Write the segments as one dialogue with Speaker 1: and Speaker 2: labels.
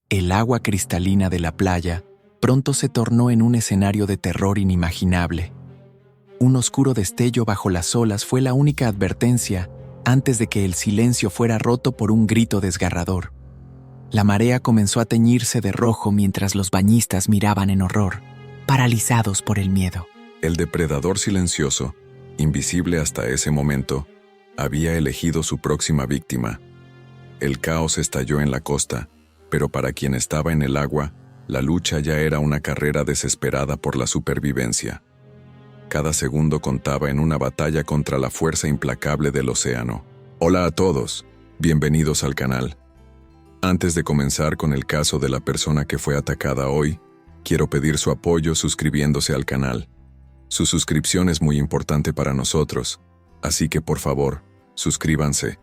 Speaker 1: El agua cristalina de la playa pronto se tornó en un escenario de terror inimaginable. Un oscuro destello bajo las olas fue la única advertencia antes de que el silencio fuera roto por un grito desgarrador. La marea comenzó a teñirse de rojo mientras los bañistas miraban en horror, paralizados por el miedo.
Speaker 2: El depredador silencioso, invisible hasta ese momento, había elegido su próxima víctima. El caos estalló en la costa, pero para quien estaba en el agua, la lucha ya era una carrera desesperada por la supervivencia. Cada segundo contaba en una batalla contra la fuerza implacable del océano. Hola a todos, bienvenidos al canal. Antes de comenzar con el caso de la persona que fue atacada hoy, quiero pedir su apoyo suscribiéndose al canal. Su suscripción es muy importante para nosotros, así que por favor, suscríbanse,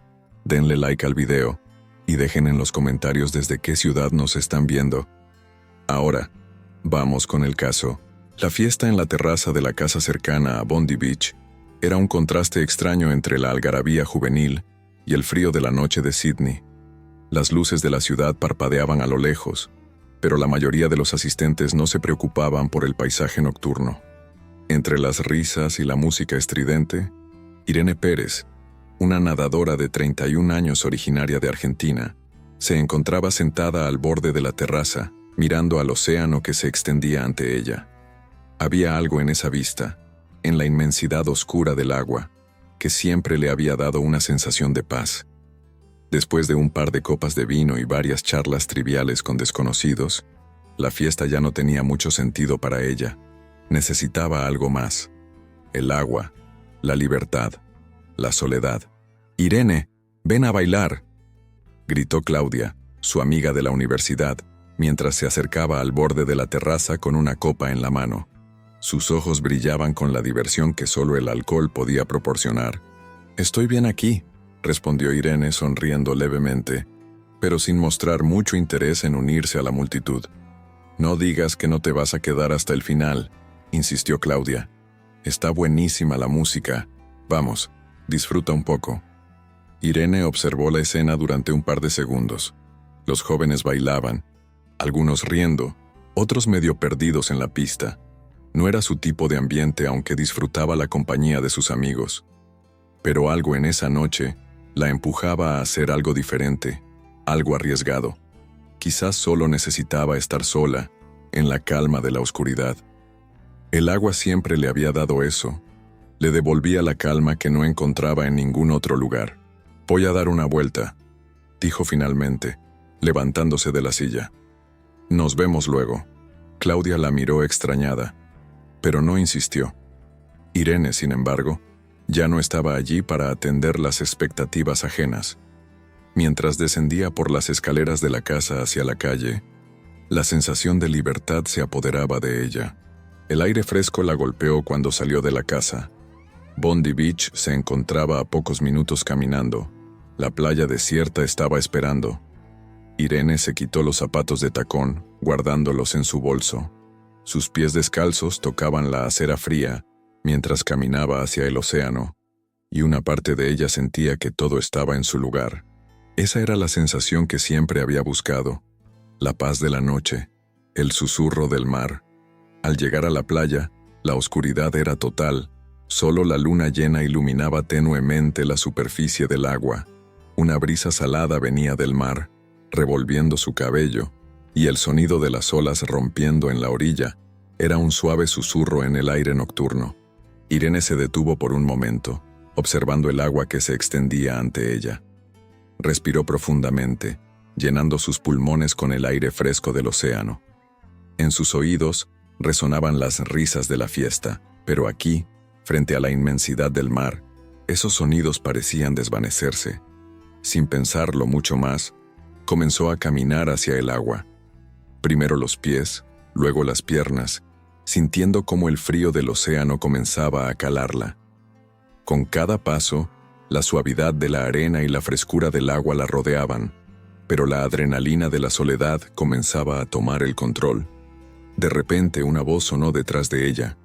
Speaker 2: denle like al video y dejen en los comentarios desde qué ciudad nos están viendo. Ahora, vamos con el caso. La fiesta en la terraza de la casa cercana a Bondi Beach era un contraste extraño entre la algarabía juvenil y el frío de la noche de Sydney. Las luces de la ciudad parpadeaban a lo lejos, pero la mayoría de los asistentes no se preocupaban por el paisaje nocturno. Entre las risas y la música estridente, Irene Pérez, una nadadora de 31 años originaria de Argentina, se encontraba sentada al borde de la terraza, mirando al océano que se extendía ante ella. Había algo en esa vista, en la inmensidad oscura del agua, que siempre le había dado una sensación de paz. Después de un par de copas de vino y varias charlas triviales con desconocidos, la fiesta ya no tenía mucho sentido para ella. Necesitaba algo más. El agua, la libertad, la soledad. «Irene, ven a bailar», gritó Claudia, su amiga de la universidad, mientras se acercaba al borde de la terraza con una copa en la mano. Sus ojos brillaban con la diversión que solo el alcohol podía proporcionar. «Estoy bien aquí», respondió Irene sonriendo levemente, pero sin mostrar mucho interés en unirse a la multitud. «No digas que no te vas a quedar hasta el final», insistió Claudia. «Está buenísima la música. Vamos, disfruta un poco». Irene observó la escena durante un par de segundos. Los jóvenes bailaban, algunos riendo, otros medio perdidos en la pista. No era su tipo de ambiente, aunque disfrutaba la compañía de sus amigos. Pero algo en esa noche la empujaba a hacer algo diferente, algo arriesgado. Quizás solo necesitaba estar sola, en la calma de la oscuridad. El agua siempre le había dado eso. Le devolvía la calma que no encontraba en ningún otro lugar. «Voy a dar una vuelta», dijo finalmente, levantándose de la silla. «Nos vemos luego». Claudia la miró extrañada, pero no insistió. Irene, sin embargo, ya no estaba allí para atender las expectativas ajenas. Mientras descendía por las escaleras de la casa hacia la calle, la sensación de libertad se apoderaba de ella. El aire fresco la golpeó cuando salió de la casa. Bondi Beach se encontraba a pocos minutos caminando. La playa desierta estaba esperando. Irene se quitó los zapatos de tacón, guardándolos en su bolso. Sus pies descalzos tocaban la acera fría mientras caminaba hacia el océano, y una parte de ella sentía que todo estaba en su lugar. Esa era la sensación que siempre había buscado, la paz de la noche, el susurro del mar. Al llegar a la playa, la oscuridad era total, solo la luna llena iluminaba tenuemente la superficie del agua. Una brisa salada venía del mar, revolviendo su cabello, y el sonido de las olas rompiendo en la orilla era un suave susurro en el aire nocturno. Irene se detuvo por un momento, observando el agua que se extendía ante ella. Respiró profundamente, llenando sus pulmones con el aire fresco del océano. En sus oídos resonaban las risas de la fiesta, pero aquí, frente a la inmensidad del mar, esos sonidos parecían desvanecerse. Sin pensarlo mucho más, comenzó a caminar hacia el agua. Primero los pies, luego las piernas, sintiendo cómo el frío del océano comenzaba a calarla. Con cada paso, la suavidad de la arena y la frescura del agua la rodeaban, pero la adrenalina de la soledad comenzaba a tomar el control. De repente una voz sonó detrás de ella,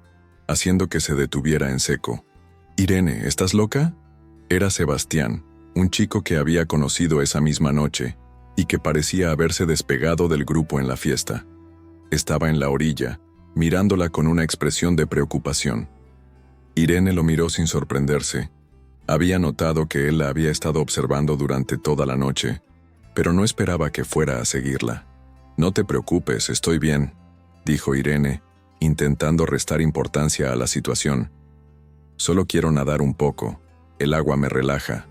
Speaker 2: haciendo que se detuviera en seco. «Irene, ¿estás loca?». Era Sebastián, un chico que había conocido esa misma noche, y que parecía haberse despegado del grupo en la fiesta. Estaba en la orilla, mirándola con una expresión de preocupación. Irene lo miró sin sorprenderse. Había notado que él la había estado observando durante toda la noche, pero no esperaba que fuera a seguirla. «No te preocupes, estoy bien», dijo Irene, intentando restar importancia a la situación. «Solo quiero nadar un poco. El agua me relaja».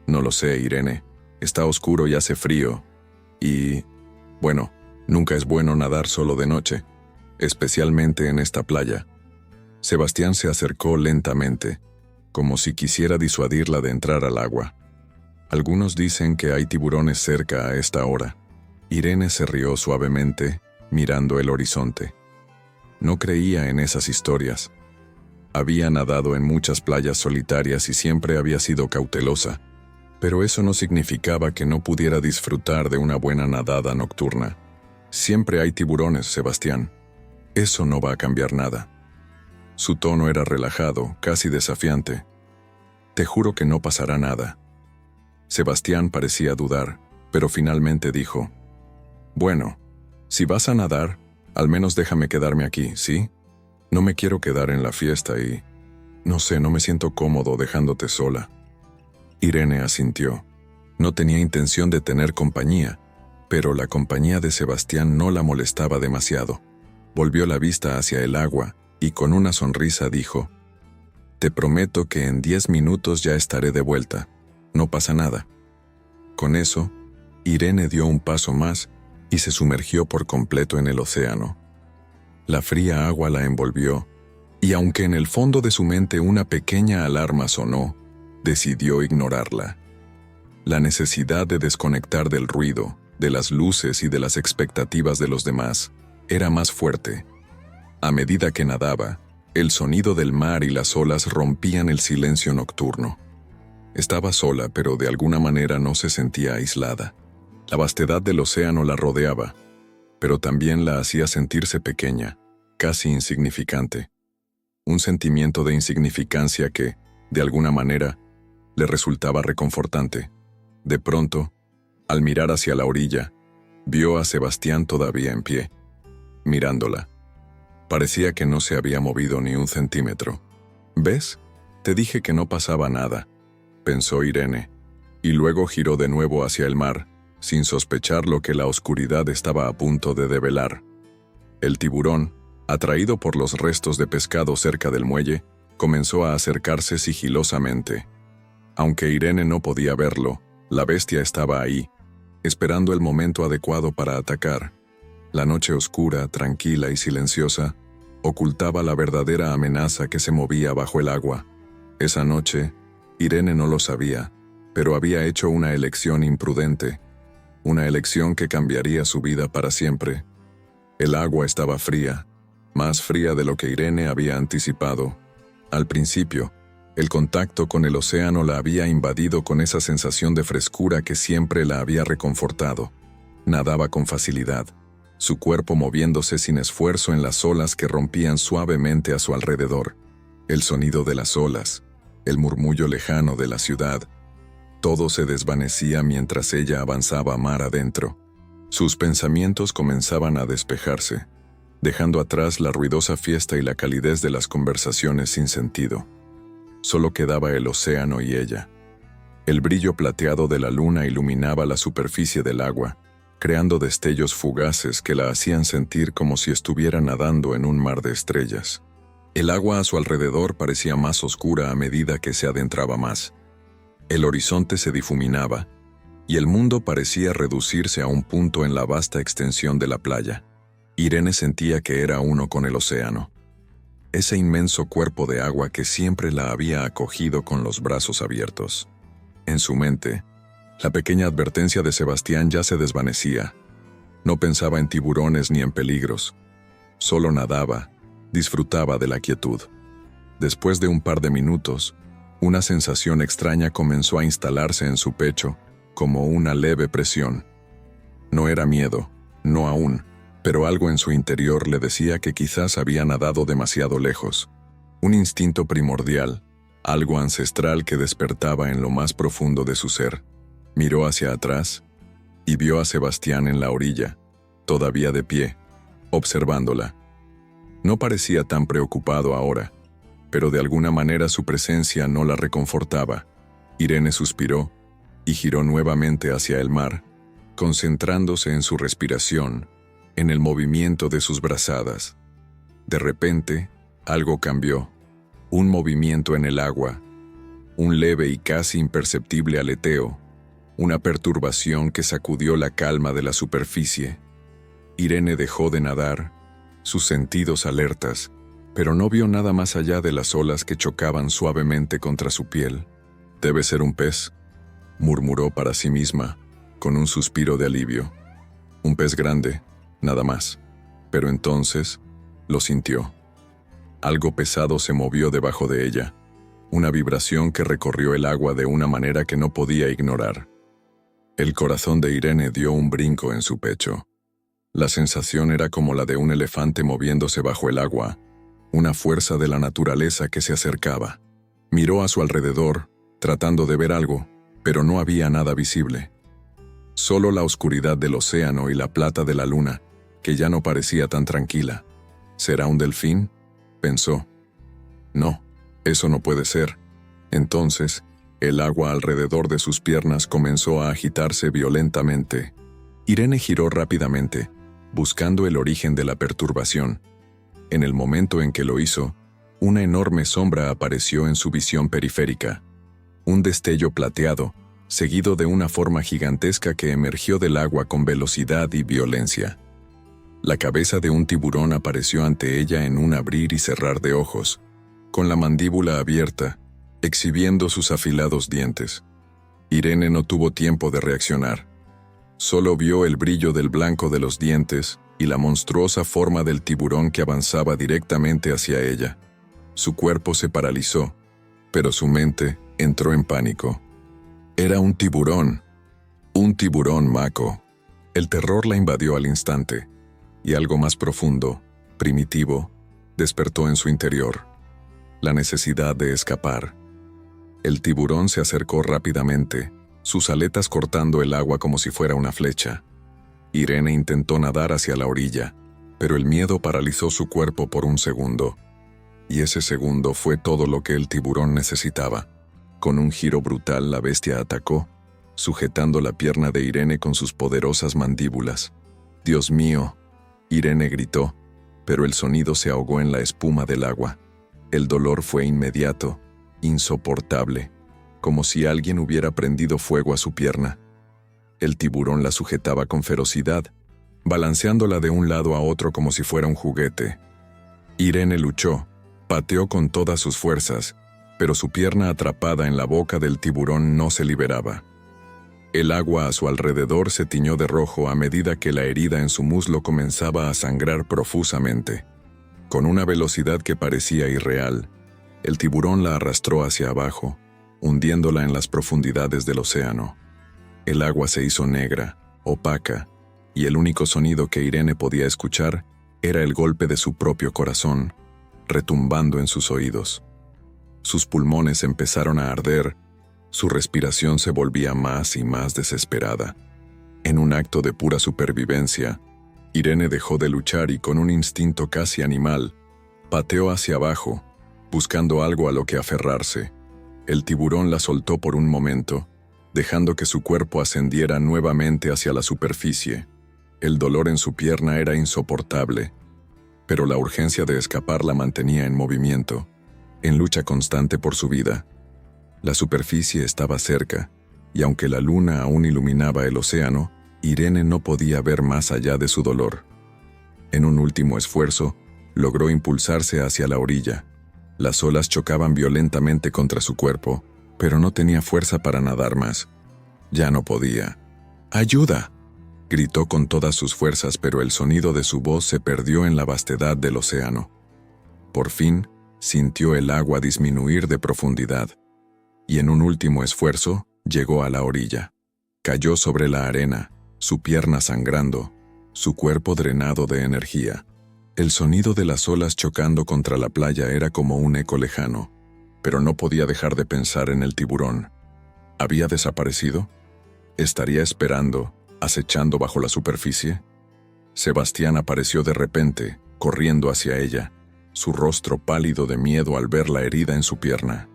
Speaker 2: «No lo sé, Irene. Está oscuro y hace frío. Y, bueno, nunca es bueno nadar solo de noche, especialmente en esta playa». Sebastián se acercó lentamente, como si quisiera disuadirla de entrar al agua. «Algunos dicen que hay tiburones cerca a esta hora». Irene se rió suavemente, mirando el horizonte. No creía en esas historias. Había nadado en muchas playas solitarias y siempre había sido cautelosa, pero eso no significaba que no pudiera disfrutar de una buena nadada nocturna. «Siempre hay tiburones, Sebastián. Eso no va a cambiar nada». Su tono era relajado, casi desafiante. «Te juro que no pasará nada». Sebastián parecía dudar, pero finalmente dijo: «Bueno, si vas a nadar, al menos déjame quedarme aquí, ¿sí? No me quiero quedar en la fiesta y... no sé, no me siento cómodo dejándote sola». Irene asintió. No tenía intención de tener compañía, pero la compañía de Sebastián no la molestaba demasiado. Volvió la vista hacia el agua y con una sonrisa dijo: «Te prometo que en 10 minutos ya estaré de vuelta. No pasa nada». Con eso, Irene dio un paso más y se sumergió por completo en el océano. La fría agua la envolvió, y aunque en el fondo de su mente una pequeña alarma sonó, decidió ignorarla. La necesidad de desconectar del ruido, de las luces y de las expectativas de los demás era más fuerte. A medida que nadaba, el sonido del mar y las olas rompían el silencio nocturno. Estaba sola, pero de alguna manera no se sentía aislada. La vastedad del océano la rodeaba, pero también la hacía sentirse pequeña, casi insignificante. Un sentimiento de insignificancia que, de alguna manera, le resultaba reconfortante. De pronto, al mirar hacia la orilla, vio a Sebastián todavía en pie, mirándola. Parecía que no se había movido ni un centímetro. «¿Ves? Te dije que no pasaba nada», pensó Irene, y luego giró de nuevo hacia el mar, sin sospechar lo que la oscuridad estaba a punto de develar. El tiburón, atraído por los restos de pescado cerca del muelle, comenzó a acercarse sigilosamente. Aunque Irene no podía verlo, la bestia estaba ahí, esperando el momento adecuado para atacar. La noche oscura, tranquila y silenciosa, ocultaba la verdadera amenaza que se movía bajo el agua. Esa noche, Irene no lo sabía, pero había hecho una elección imprudente, una elección que cambiaría su vida para siempre. El agua estaba fría, más fría de lo que Irene había anticipado. Al principio, el contacto con el océano la había invadido con esa sensación de frescura que siempre la había reconfortado. Nadaba con facilidad, su cuerpo moviéndose sin esfuerzo en las olas que rompían suavemente a su alrededor. El sonido de las olas, el murmullo lejano de la ciudad, todo se desvanecía mientras ella avanzaba mar adentro. Sus pensamientos comenzaban a despejarse, dejando atrás la ruidosa fiesta y la calidez de las conversaciones sin sentido. Solo quedaba el océano y ella. El brillo plateado de la luna iluminaba la superficie del agua, creando destellos fugaces que la hacían sentir como si estuviera nadando en un mar de estrellas. El agua a su alrededor parecía más oscura a medida que se adentraba más. El horizonte se difuminaba, y el mundo parecía reducirse a un punto en la vasta extensión de la playa. Irene sentía que era uno con el océano. Ese inmenso cuerpo de agua que siempre la había acogido con los brazos abiertos. En su mente, la pequeña advertencia de Sebastián ya se desvanecía. No pensaba en tiburones ni en peligros. Solo nadaba, disfrutaba de la quietud. Después de un par de minutos, una sensación extraña comenzó a instalarse en su pecho, como una leve presión. No era miedo, no aún, pero algo en su interior le decía que quizás había nadado demasiado lejos. Un instinto primordial, algo ancestral que despertaba en lo más profundo de su ser. Miró hacia atrás, y vio a Sebastián en la orilla, todavía de pie, observándola. No parecía tan preocupado ahora, pero de alguna manera su presencia no la reconfortaba. Irene suspiró y giró nuevamente hacia el mar, concentrándose en su respiración, en el movimiento de sus brazadas. De repente, algo cambió. Un movimiento en el agua, un leve y casi imperceptible aleteo, una perturbación que sacudió la calma de la superficie. Irene dejó de nadar, sus sentidos alertas, pero no vio nada más allá de las olas que chocaban suavemente contra su piel. «Debe ser un pez», murmuró para sí misma, con un suspiro de alivio. Un pez grande, nada más. Pero entonces lo sintió. Algo pesado se movió debajo de ella, una vibración que recorrió el agua de una manera que no podía ignorar. El corazón de Irene dio un brinco en su pecho. La sensación era como la de un elefante moviéndose bajo el agua, una fuerza de la naturaleza que se acercaba. Miró a su alrededor, tratando de ver algo, pero no había nada visible. Solo la oscuridad del océano y la plata de la luna, que ya no parecía tan tranquila. ¿Será un delfín?, pensó. No, eso no puede ser. Entonces, el agua alrededor de sus piernas comenzó a agitarse violentamente. Irene giró rápidamente, buscando el origen de la perturbación. En el momento en que lo hizo, una enorme sombra apareció en su visión periférica. Un destello plateado, seguido de una forma gigantesca que emergió del agua con velocidad y violencia. La cabeza de un tiburón apareció ante ella en un abrir y cerrar de ojos, con la mandíbula abierta, exhibiendo sus afilados dientes. Irene no tuvo tiempo de reaccionar. Solo vio el brillo del blanco de los dientes y la monstruosa forma del tiburón que avanzaba directamente hacia ella. Su cuerpo se paralizó, pero su mente entró en pánico. Era un tiburón maco. El terror la invadió al instante, y algo más profundo, primitivo, despertó en su interior. La necesidad de escapar. El tiburón se acercó rápidamente, sus aletas cortando el agua como si fuera una flecha. Irene intentó nadar hacia la orilla, pero el miedo paralizó su cuerpo por un segundo. Y ese segundo fue todo lo que el tiburón necesitaba. Con un giro brutal, la bestia atacó, sujetando la pierna de Irene con sus poderosas mandíbulas. «Dios mío», Irene gritó, pero el sonido se ahogó en la espuma del agua. El dolor fue inmediato, insoportable, como si alguien hubiera prendido fuego a su pierna. El tiburón la sujetaba con ferocidad, balanceándola de un lado a otro como si fuera un juguete. Irene luchó, pateó con todas sus fuerzas, pero su pierna atrapada en la boca del tiburón no se liberaba. El agua a su alrededor se tiñó de rojo a medida que la herida en su muslo comenzaba a sangrar profusamente. Con una velocidad que parecía irreal, el tiburón la arrastró hacia abajo, hundiéndola en las profundidades del océano. El agua se hizo negra, opaca, y el único sonido que Irene podía escuchar era el golpe de su propio corazón, retumbando en sus oídos. Sus pulmones empezaron a arder, su respiración se volvía más y más desesperada. En un acto de pura supervivencia, Irene dejó de luchar y con un instinto casi animal, pateó hacia abajo, buscando algo a lo que aferrarse. El tiburón la soltó por un momento, dejando que su cuerpo ascendiera nuevamente hacia la superficie. El dolor en su pierna era insoportable, pero la urgencia de escapar la mantenía en movimiento, en lucha constante por su vida. La superficie estaba cerca, y aunque la luna aún iluminaba el océano, Irene no podía ver más allá de su dolor. En un último esfuerzo, logró impulsarse hacia la orilla. Las olas chocaban violentamente contra su cuerpo, pero no tenía fuerza para nadar más. Ya no podía. ¡Ayuda!, gritó con todas sus fuerzas, pero el sonido de su voz se perdió en la vastedad del océano. Por fin, sintió el agua disminuir de profundidad, y en un último esfuerzo, llegó a la orilla. Cayó sobre la arena, su pierna sangrando, su cuerpo drenado de energía. El sonido de las olas chocando contra la playa era como un eco lejano, pero no podía dejar de pensar en el tiburón. ¿Había desaparecido? ¿Estaría esperando, acechando bajo la superficie? Sebastián apareció de repente, corriendo hacia ella, su rostro pálido de miedo al ver la herida en su pierna.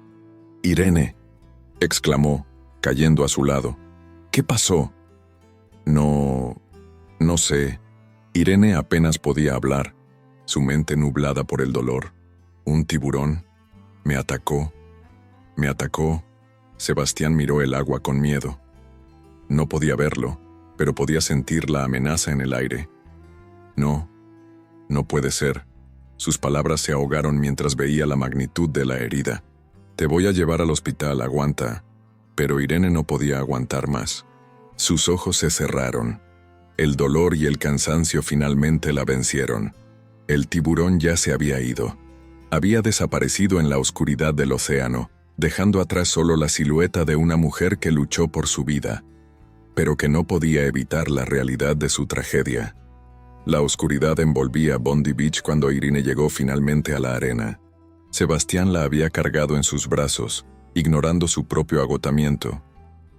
Speaker 2: «Irene», exclamó, cayendo a su lado. «¿Qué pasó?» No sé». Irene apenas podía hablar, su mente nublada por el dolor. «Un tiburón. Me atacó. Me atacó». Sebastián miró el agua con miedo. No podía verlo, pero podía sentir la amenaza en el aire. No puede ser. Sus palabras se ahogaron mientras veía la magnitud de la herida. «Te voy a llevar al hospital, aguanta». Pero Irene no podía aguantar más. Sus ojos se cerraron. El dolor y el cansancio finalmente la vencieron. El tiburón ya se había ido. Había desaparecido en la oscuridad del océano, dejando atrás solo la silueta de una mujer que luchó por su vida, pero que no podía evitar la realidad de su tragedia. La oscuridad envolvía Bondi Beach cuando Irene llegó finalmente a la arena. Sebastián la había cargado en sus brazos, ignorando su propio agotamiento,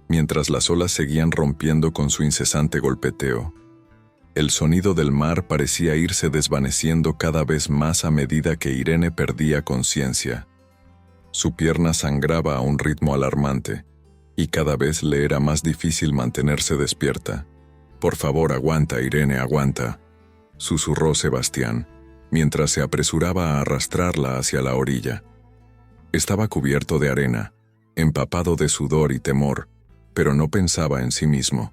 Speaker 2: mientras las olas seguían rompiendo con su incesante golpeteo. El sonido del mar parecía irse desvaneciendo cada vez más a medida que Irene perdía conciencia. Su pierna sangraba a un ritmo alarmante, y cada vez le era más difícil mantenerse despierta. «Por favor, aguanta, Irene, aguanta», susurró Sebastián, mientras se apresuraba a arrastrarla hacia la orilla. Estaba cubierto de arena, empapado de sudor y temor, pero no pensaba en sí mismo.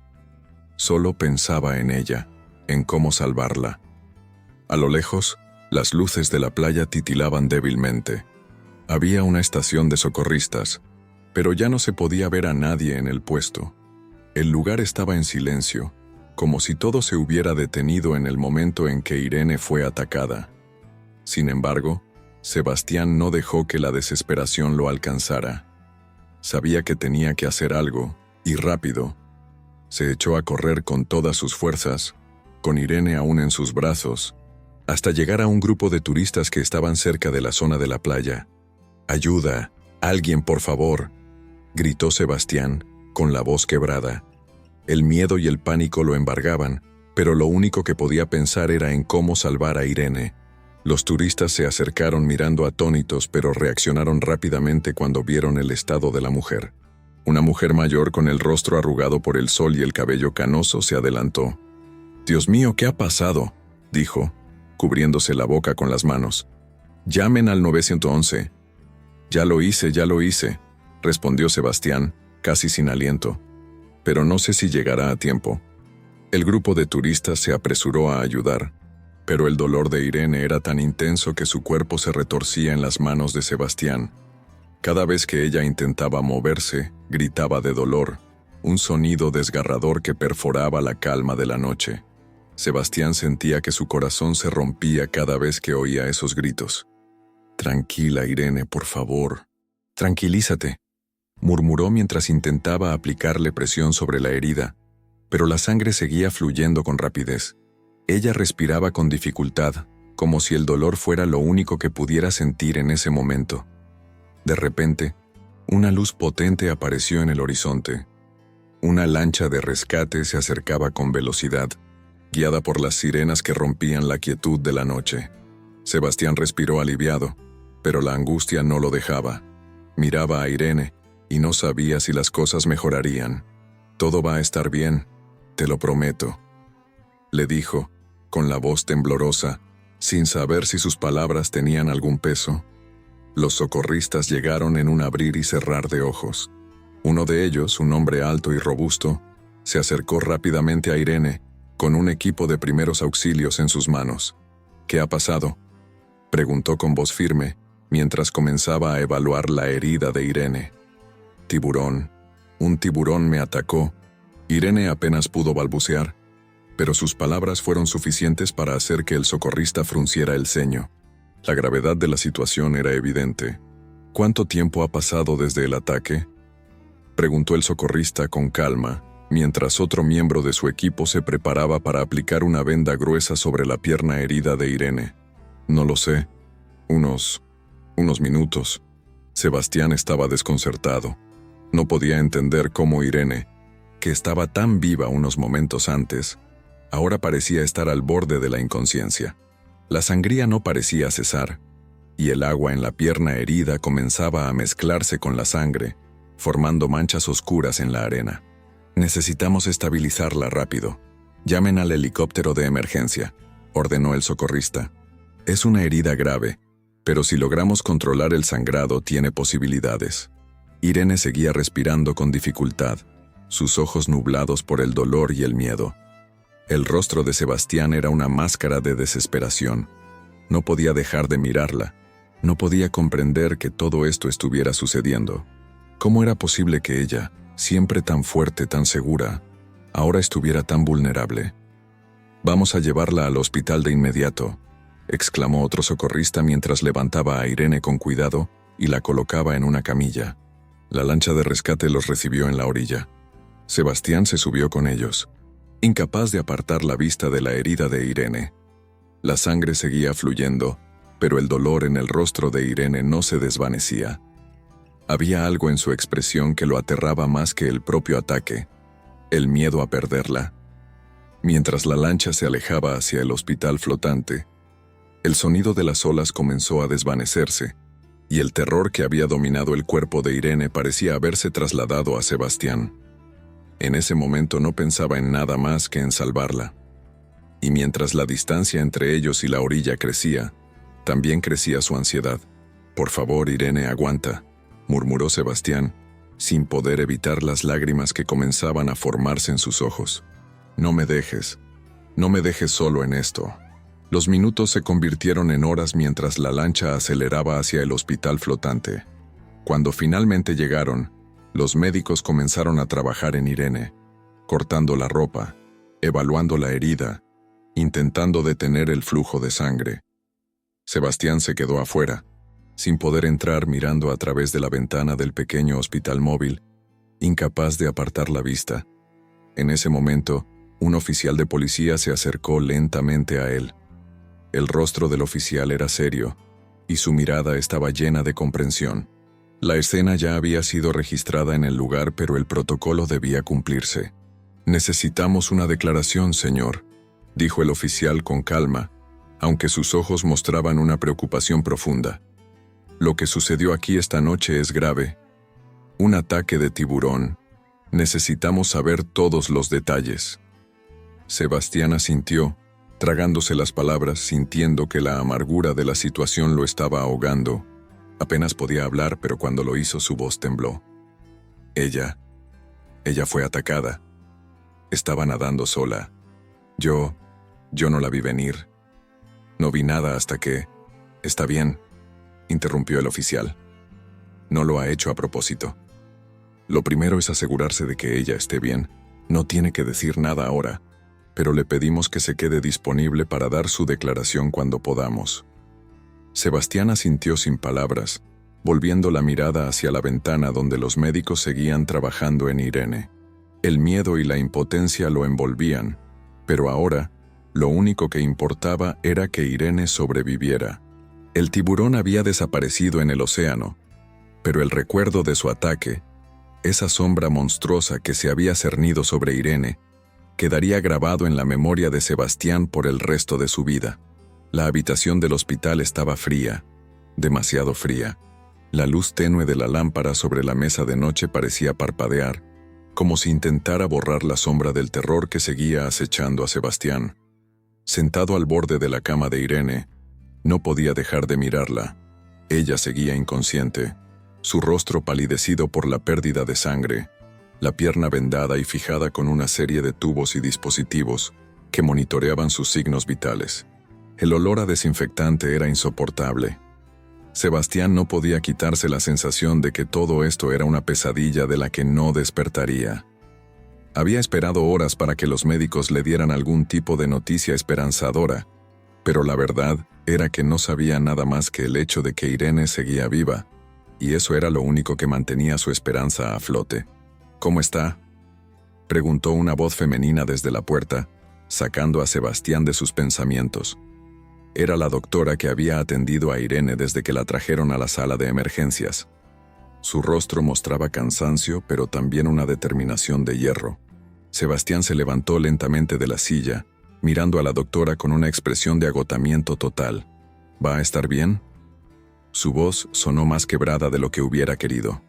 Speaker 2: Solo pensaba en ella, en cómo salvarla. A lo lejos, las luces de la playa titilaban débilmente. Había una estación de socorristas, pero ya no se podía ver a nadie en el puesto. El lugar estaba en silencio, como si todo se hubiera detenido en el momento en que Irene fue atacada. Sin embargo, Sebastián no dejó que la desesperación lo alcanzara. Sabía que tenía que hacer algo, y rápido. Se echó a correr con todas sus fuerzas, con Irene aún en sus brazos, hasta llegar a un grupo de turistas que estaban cerca de la zona de la playa. «Ayuda, alguien por favor», gritó Sebastián, con la voz quebrada. El miedo y el pánico lo embargaban, pero lo único que podía pensar era en cómo salvar a Irene. Los turistas se acercaron mirando atónitos, pero reaccionaron rápidamente cuando vieron el estado de la mujer. Una mujer mayor con el rostro arrugado por el sol y el cabello canoso se adelantó. «Dios mío, ¿qué ha pasado?», dijo, cubriéndose la boca con las manos. «Llamen al 911. Ya lo hice», respondió Sebastián, casi sin aliento. «Pero no sé si llegará a tiempo». El grupo de turistas se apresuró a ayudar, pero el dolor de Irene era tan intenso que su cuerpo se retorcía en las manos de Sebastián. Cada vez que ella intentaba moverse, gritaba de dolor, un sonido desgarrador que perforaba la calma de la noche. Sebastián sentía que su corazón se rompía cada vez que oía esos gritos. «Tranquila, Irene, por favor. Tranquilízate», murmuró mientras intentaba aplicarle presión sobre la herida, pero la sangre seguía fluyendo con rapidez. Ella respiraba con dificultad, como si el dolor fuera lo único que pudiera sentir en ese momento. De repente, una luz potente apareció en el horizonte. Una lancha de rescate se acercaba con velocidad, guiada por las sirenas que rompían la quietud de la noche. Sebastián respiró aliviado, pero la angustia no lo dejaba. Miraba a Irene y no sabía si las cosas mejorarían. «Todo va a estar bien, te lo prometo», le dijo, con la voz temblorosa, sin saber si sus palabras tenían algún peso. Los socorristas llegaron en un abrir y cerrar de ojos. Uno de ellos, un hombre alto y robusto, se acercó rápidamente a Irene, con un equipo de primeros auxilios en sus manos. «¿Qué ha pasado?», preguntó con voz firme, mientras comenzaba a evaluar la herida de Irene. «Tiburón. Un tiburón me atacó». Irene apenas pudo balbucear, pero sus palabras fueron suficientes para hacer que el socorrista frunciera el ceño. La gravedad de la situación era evidente. «¿Cuánto tiempo ha pasado desde el ataque?», preguntó el socorrista con calma, mientras otro miembro de su equipo se preparaba para aplicar una venda gruesa sobre la pierna herida de Irene. «No lo sé. Unos minutos». Sebastián estaba desconcertado. No podía entender cómo Irene, que estaba tan viva unos momentos antes, ahora parecía estar al borde de la inconsciencia. La sangría no parecía cesar, y el agua en la pierna herida comenzaba a mezclarse con la sangre, formando manchas oscuras en la arena. «Necesitamos estabilizarla rápido. Llamen al helicóptero de emergencia», ordenó el socorrista. «Es una herida grave, pero si logramos controlar el sangrado tiene posibilidades». Irene seguía respirando con dificultad, sus ojos nublados por el dolor y el miedo. El rostro de Sebastián era una máscara de desesperación. No podía dejar de mirarla. No podía comprender que todo esto estuviera sucediendo. ¿Cómo era posible que ella, siempre tan fuerte, tan segura, ahora estuviera tan vulnerable? «Vamos a llevarla al hospital de inmediato», exclamó otro socorrista mientras levantaba a Irene con cuidado y la colocaba en una camilla. La lancha de rescate los recibió en la orilla. Sebastián se subió con ellos, incapaz de apartar la vista de la herida de Irene. La sangre seguía fluyendo, pero el dolor en el rostro de Irene no se desvanecía. Había algo en su expresión que lo aterraba más que el propio ataque, el miedo a perderla. Mientras la lancha se alejaba hacia el hospital flotante, el sonido de las olas comenzó a desvanecerse, y el terror que había dominado el cuerpo de Irene parecía haberse trasladado a Sebastián. En ese momento no pensaba en nada más que en salvarla. Y mientras la distancia entre ellos y la orilla crecía, también crecía su ansiedad. «Por favor, Irene, aguanta», murmuró Sebastián, sin poder evitar las lágrimas que comenzaban a formarse en sus ojos. «No me dejes solo en esto». Los minutos se convirtieron en horas mientras la lancha aceleraba hacia el hospital flotante. Cuando finalmente llegaron, los médicos comenzaron a trabajar en Irene, cortando la ropa, evaluando la herida, intentando detener el flujo de sangre. Sebastián se quedó afuera, sin poder entrar, mirando a través de la ventana del pequeño hospital móvil, incapaz de apartar la vista. En ese momento, un oficial de policía se acercó lentamente a él. El rostro del oficial era serio, y su mirada estaba llena de comprensión. La escena ya había sido registrada en el lugar, pero el protocolo debía cumplirse. «Necesitamos una declaración, señor», dijo el oficial con calma, aunque sus ojos mostraban una preocupación profunda. «Lo que sucedió aquí esta noche es grave. Un ataque de tiburón. Necesitamos saber todos los detalles». Sebastián asintió, tragándose las palabras, sintiendo que la amargura de la situación lo estaba ahogando. Apenas podía hablar, pero cuando lo hizo su voz tembló. Ella fue atacada. Estaba nadando sola. Yo no la vi venir. No vi nada hasta que... «Está bien», interrumpió el oficial. «No lo ha hecho a propósito. Lo primero es asegurarse de que ella esté bien. No tiene que decir nada ahora, pero le pedimos que se quede disponible para dar su declaración cuando podamos». Sebastián asintió sin palabras, volviendo la mirada hacia la ventana donde los médicos seguían trabajando en Irene. El miedo y la impotencia lo envolvían, pero ahora, lo único que importaba era que Irene sobreviviera. El tiburón había desaparecido en el océano, pero el recuerdo de su ataque, esa sombra monstruosa que se había cernido sobre Irene, quedaría grabado en la memoria de Sebastián por el resto de su vida. La habitación del hospital estaba fría, demasiado fría. La luz tenue de la lámpara sobre la mesa de noche parecía parpadear, como si intentara borrar la sombra del terror que seguía acechando a Sebastián. Sentado al borde de la cama de Irene, no podía dejar de mirarla. Ella seguía inconsciente, su rostro palidecido por la pérdida de sangre, la pierna vendada y fijada con una serie de tubos y dispositivos que monitoreaban sus signos vitales. El olor a desinfectante era insoportable. Sebastián no podía quitarse la sensación de que todo esto era una pesadilla de la que no despertaría. Había esperado horas para que los médicos le dieran algún tipo de noticia esperanzadora, pero la verdad era que no sabía nada más que el hecho de que Irene seguía viva, y eso era lo único que mantenía su esperanza a flote. «¿Cómo está?», preguntó una voz femenina desde la puerta, sacando a Sebastián de sus pensamientos. Era la doctora que había atendido a Irene desde que la trajeron a la sala de emergencias. Su rostro mostraba cansancio, pero también una determinación de hierro. Sebastián se levantó lentamente de la silla, mirando a la doctora con una expresión de agotamiento total. ¿Va a estar bien? Su voz sonó más quebrada de lo que hubiera querido.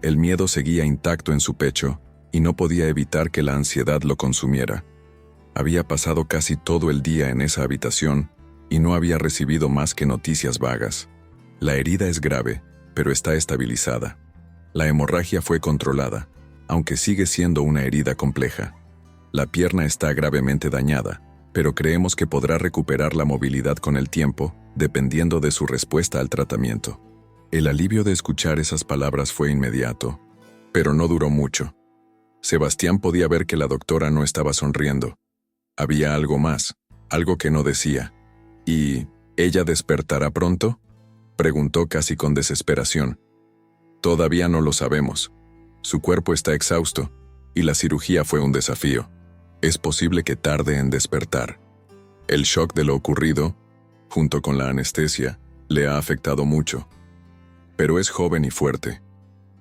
Speaker 2: El miedo seguía intacto en su pecho y no podía evitar que la ansiedad lo consumiera. Había pasado casi todo el día en esa habitación y no había recibido más que noticias vagas. La herida es grave, pero está estabilizada. La hemorragia fue controlada, aunque sigue siendo una herida compleja. La pierna está gravemente dañada, pero creemos que podrá recuperar la movilidad con el tiempo, dependiendo de su respuesta al tratamiento. El alivio de escuchar esas palabras fue inmediato, pero no duró mucho. Sebastián podía ver que la doctora no estaba sonriendo. Había algo más, algo que no decía. ¿Y ella despertará pronto?, preguntó casi con desesperación. Todavía no lo sabemos. Su cuerpo está exhausto, y la cirugía fue un desafío. Es posible que tarde en despertar. El shock de lo ocurrido, junto con la anestesia, le ha afectado mucho. Pero es joven y fuerte.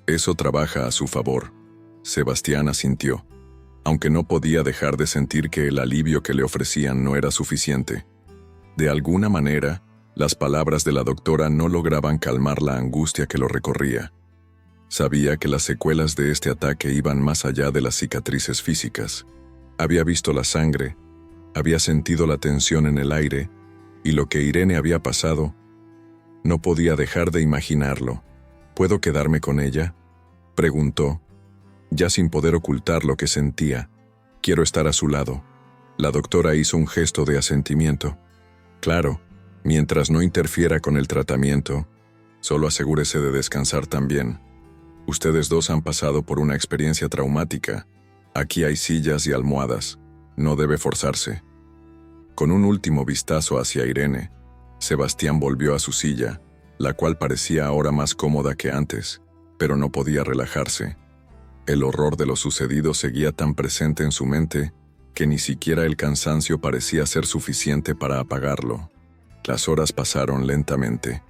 Speaker 2: Eso trabaja a su favor. Sebastián asintió, aunque no podía dejar de sentir que el alivio que le ofrecían no era suficiente. De alguna manera, las palabras de la doctora no lograban calmar la angustia que lo recorría. Sabía que las secuelas de este ataque iban más allá de las cicatrices físicas. Había visto la sangre, había sentido la tensión en el aire, y lo que Irene había pasado, no podía dejar de imaginarlo. ¿Puedo quedarme con ella?, preguntó, ya sin poder ocultar lo que sentía. Quiero estar a su lado. La doctora hizo un gesto de asentimiento. Claro, mientras no interfiera con el tratamiento, solo asegúrese de descansar también. Ustedes dos han pasado por una experiencia traumática. Aquí hay sillas y almohadas. No debe forzarse. Con un último vistazo hacia Irene, Sebastián volvió a su silla, la cual parecía ahora más cómoda que antes, pero no podía relajarse. El horror de lo sucedido seguía tan presente en su mente que ni siquiera el cansancio parecía ser suficiente para apagarlo. Las horas pasaron lentamente.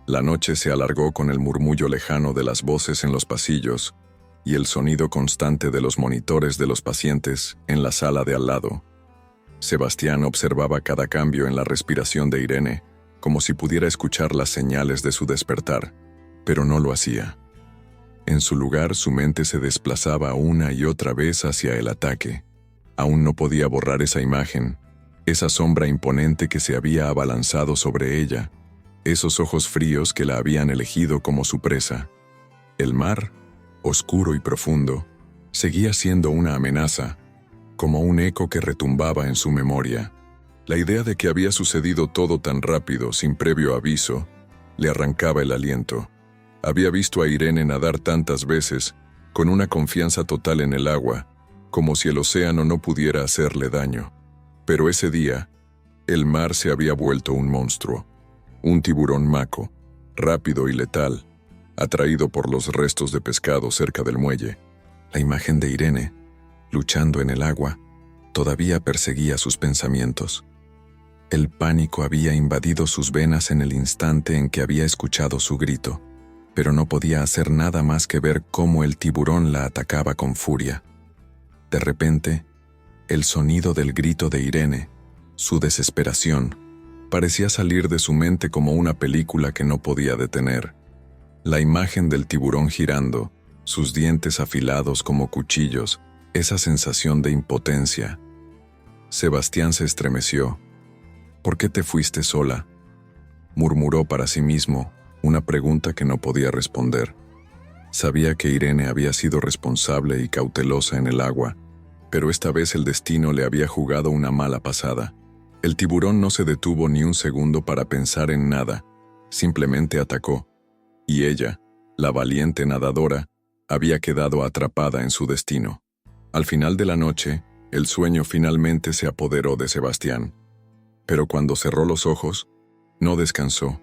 Speaker 2: La noche se alargó con el murmullo lejano de las voces en los pasillos y el sonido constante de los monitores de los pacientes en la sala de al lado. Sebastián observaba cada cambio en la respiración de Irene, como si pudiera escuchar las señales de su despertar, pero no lo hacía. En su lugar, su mente se desplazaba una y otra vez hacia el ataque. Aún no podía borrar esa imagen, esa sombra imponente que se había abalanzado sobre ella, esos ojos fríos que la habían elegido como su presa. El mar, oscuro y profundo, seguía siendo una amenaza, como un eco que retumbaba en su memoria. La idea de que había sucedido todo tan rápido, sin previo aviso, le arrancaba el aliento. Había visto a Irene nadar tantas veces, con una confianza total en el agua, como si el océano no pudiera hacerle daño. Pero ese día, el mar se había vuelto un monstruo, un tiburón maco, rápido y letal, atraído por los restos de pescado cerca del muelle. La imagen de Irene, luchando en el agua, todavía perseguía sus pensamientos. El pánico había invadido sus venas en el instante en que había escuchado su grito, pero no podía hacer nada más que ver cómo el tiburón la atacaba con furia. De repente, el sonido del grito de Irene, su desesperación, parecía salir de su mente como una película que no podía detener. La imagen del tiburón girando, sus dientes afilados como cuchillos, esa sensación de impotencia. Sebastián se estremeció. ¿Por qué te fuiste sola?, murmuró para sí mismo, una pregunta que no podía responder. Sabía que Irene había sido responsable y cautelosa en el agua, pero esta vez el destino le había jugado una mala pasada. El tiburón no se detuvo ni un segundo para pensar en nada, simplemente atacó, y ella, la valiente nadadora, había quedado atrapada en su destino. Al final de la noche, el sueño finalmente se apoderó de Sebastián. Pero cuando cerró los ojos, no descansó.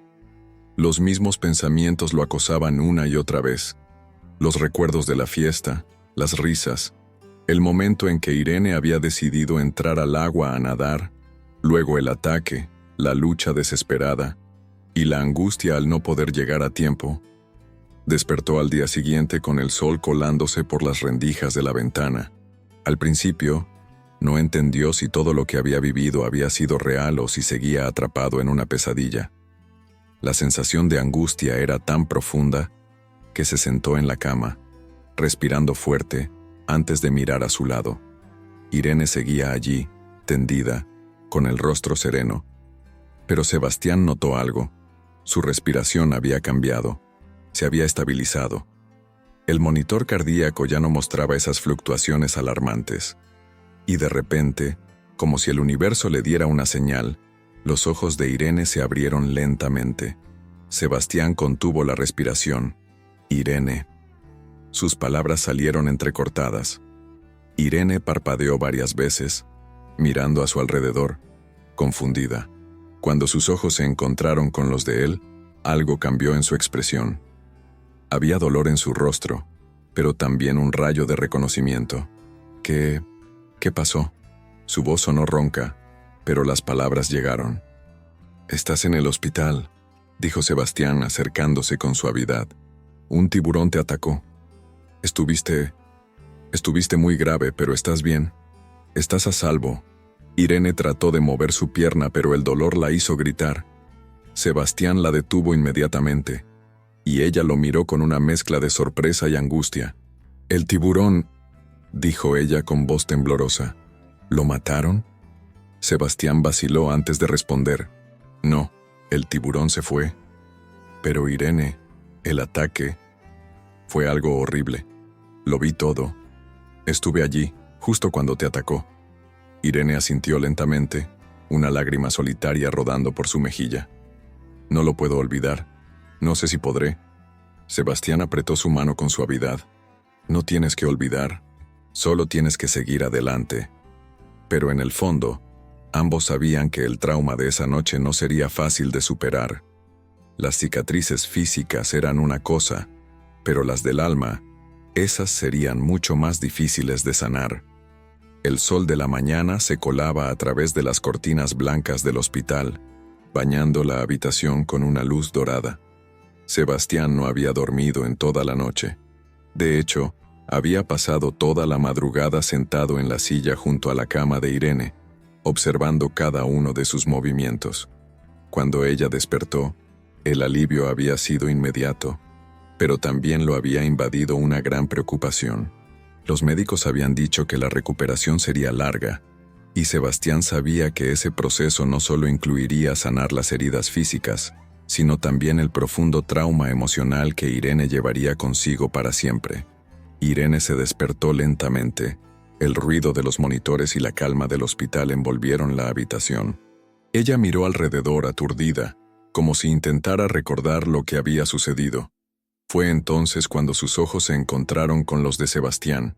Speaker 2: Los mismos pensamientos lo acosaban una y otra vez. Los recuerdos de la fiesta, las risas, el momento en que Irene había decidido entrar al agua a nadar, luego el ataque, la lucha desesperada y la angustia al no poder llegar a tiempo. Despertó al día siguiente con el sol colándose por las rendijas de la ventana. Al principio, no entendió si todo lo que había vivido había sido real o si seguía atrapado en una pesadilla. La sensación de angustia era tan profunda que se sentó en la cama, respirando fuerte antes de mirar a su lado. Irene seguía allí, tendida, con el rostro sereno. Pero Sebastián notó algo. Su respiración había cambiado. Se había estabilizado. El monitor cardíaco ya no mostraba esas fluctuaciones alarmantes. Y de repente, como si el universo le diera una señal, los ojos de Irene se abrieron lentamente. Sebastián contuvo la respiración. Irene. Sus palabras salieron entrecortadas. Irene parpadeó varias veces, mirando a su alrededor, confundida. Cuando sus ojos se encontraron con los de él, algo cambió en su expresión. Había dolor en su rostro, pero también un rayo de reconocimiento. ¿Qué pasó? Su voz sonó ronca, pero las palabras llegaron. «Estás en el hospital», dijo Sebastián acercándose con suavidad. «Un tiburón te atacó. Estuviste muy grave, pero estás bien. Estás a salvo». Irene trató de mover su pierna, pero el dolor la hizo gritar. Sebastián la detuvo inmediatamente, y ella lo miró con una mezcla de sorpresa y angustia. «El tiburón», dijo ella con voz temblorosa. «¿Lo mataron?» Sebastián vaciló antes de responder. «No, el tiburón se fue». «Pero Irene, el ataque fue algo horrible. Lo vi todo. Estuve allí, justo cuando te atacó». Irene asintió lentamente, una lágrima solitaria rodando por su mejilla. «No lo puedo olvidar. No sé si podré». Sebastián apretó su mano con suavidad. «No tienes que olvidar. Solo tienes que seguir adelante». Pero en el fondo, ambos sabían que el trauma de esa noche no sería fácil de superar. Las cicatrices físicas eran una cosa, pero las del alma, esas serían mucho más difíciles de sanar. El sol de la mañana se colaba a través de las cortinas blancas del hospital, bañando la habitación con una luz dorada. Sebastián no había dormido en toda la noche. De hecho, había pasado toda la madrugada sentado en la silla junto a la cama de Irene, observando cada uno de sus movimientos. Cuando ella despertó, el alivio había sido inmediato, pero también lo había invadido una gran preocupación. Los médicos habían dicho que la recuperación sería larga, y Sebastián sabía que ese proceso no solo incluiría sanar las heridas físicas, sino también el profundo trauma emocional que Irene llevaría consigo para siempre. Irene se despertó lentamente. El ruido de los monitores y la calma del hospital envolvieron la habitación. Ella miró alrededor aturdida, como si intentara recordar lo que había sucedido. Fue entonces cuando sus ojos se encontraron con los de Sebastián,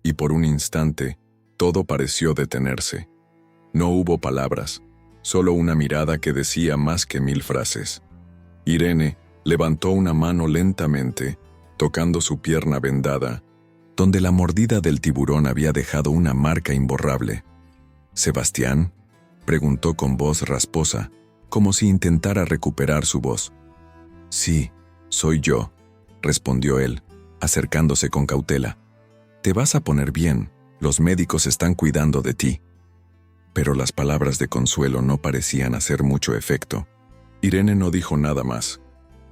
Speaker 2: y por un instante, todo pareció detenerse. No hubo palabras, solo una mirada que decía más que 1000 frases. Irene levantó una mano lentamente, tocando su pierna vendada, donde la mordida del tiburón había dejado una marca imborrable. «¿Sebastián?», preguntó con voz rasposa, como si intentara recuperar su voz. «Sí, soy yo», respondió él, acercándose con cautela. «Te vas a poner bien, los médicos están cuidando de ti». Pero las palabras de consuelo no parecían hacer mucho efecto. Irene no dijo nada más.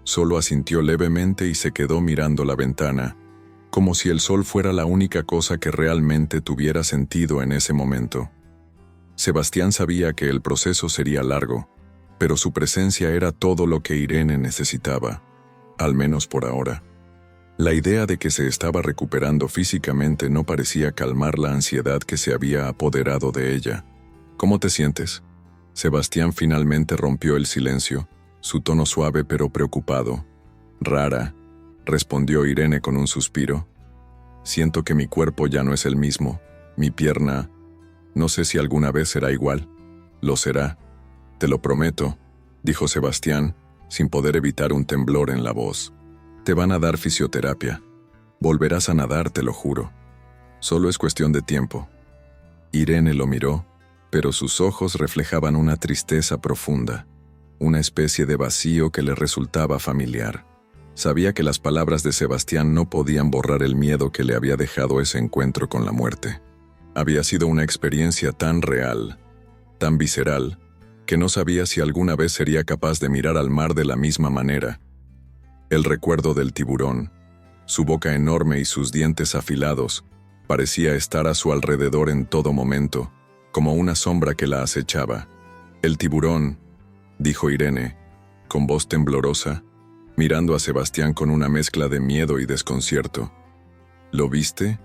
Speaker 2: Solo asintió levemente y se quedó mirando la ventana, como si el sol fuera la única cosa que realmente tuviera sentido en ese momento. Sebastián sabía que el proceso sería largo, pero su presencia era todo lo que Irene necesitaba, al menos por ahora. La idea de que se estaba recuperando físicamente no parecía calmar la ansiedad que se había apoderado de ella. «¿Cómo te sientes?». Sebastián finalmente rompió el silencio, su tono suave pero preocupado. «Rara», respondió Irene con un suspiro. «Siento que mi cuerpo ya no es el mismo. Mi pierna, no sé si alguna vez será igual». «Lo será, te lo prometo», dijo Sebastián, sin poder evitar un temblor en la voz. «Te van a dar fisioterapia. Volverás a nadar, te lo juro. Solo es cuestión de tiempo». Irene lo miró, pero sus ojos reflejaban una tristeza profunda, una especie de vacío que le resultaba familiar. Sabía que las palabras de Sebastián no podían borrar el miedo que le había dejado ese encuentro con la muerte. Había sido una experiencia tan real, tan visceral, que no sabía si alguna vez sería capaz de mirar al mar de la misma manera. El recuerdo del tiburón, su boca enorme y sus dientes afilados, parecía estar a su alrededor en todo momento, como una sombra que la acechaba. «El tiburón», dijo Irene, con voz temblorosa, mirando a Sebastián con una mezcla de miedo y desconcierto. «¿Lo viste?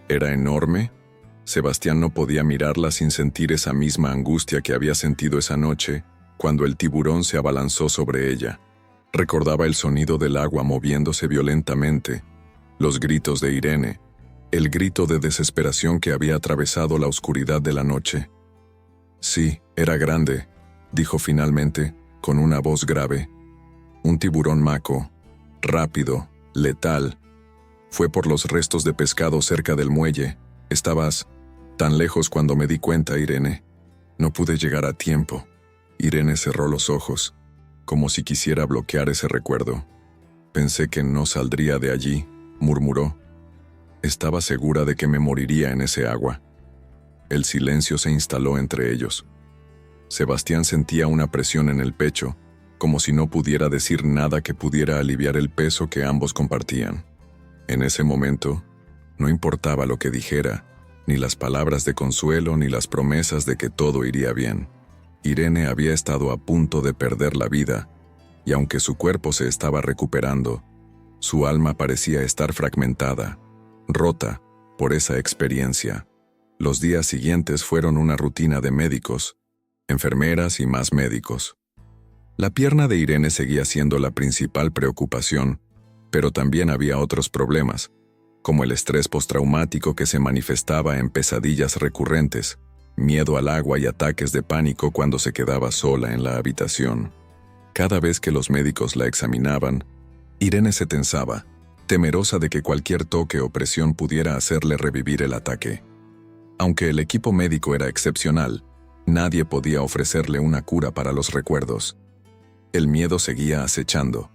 Speaker 2: ¿Era enorme?» Sebastián no podía mirarla sin sentir esa misma angustia que había sentido esa noche cuando el tiburón se abalanzó sobre ella. Recordaba el sonido del agua moviéndose violentamente, los gritos de Irene, el grito de desesperación que había atravesado la oscuridad de la noche. «Sí, era grande», dijo finalmente, con una voz grave. «Un tiburón maco, rápido, letal. Fue por los restos de pescado cerca del muelle. Estabas tan lejos cuando me di cuenta, Irene. No pude llegar a tiempo». Irene cerró los ojos, como si quisiera bloquear ese recuerdo. «Pensé que no saldría de allí», murmuró. «Estaba segura de que me moriría en ese agua». El silencio se instaló entre ellos. Sebastián sentía una presión en el pecho, como si no pudiera decir nada que pudiera aliviar el peso que ambos compartían. En ese momento, no importaba lo que dijera, ni las palabras de consuelo ni las promesas de que todo iría bien. Irene había estado a punto de perder la vida, y aunque su cuerpo se estaba recuperando, su alma parecía estar fragmentada, rota por esa experiencia. Los días siguientes fueron una rutina de médicos, enfermeras y más médicos. La pierna de Irene seguía siendo la principal preocupación, pero también había otros problemas, como el estrés postraumático que se manifestaba en pesadillas recurrentes, miedo al agua y ataques de pánico cuando se quedaba sola en la habitación. Cada vez que los médicos la examinaban, Irene se tensaba, temerosa de que cualquier toque o presión pudiera hacerle revivir el ataque. Aunque el equipo médico era excepcional, nadie podía ofrecerle una cura para los recuerdos. El miedo seguía acechando,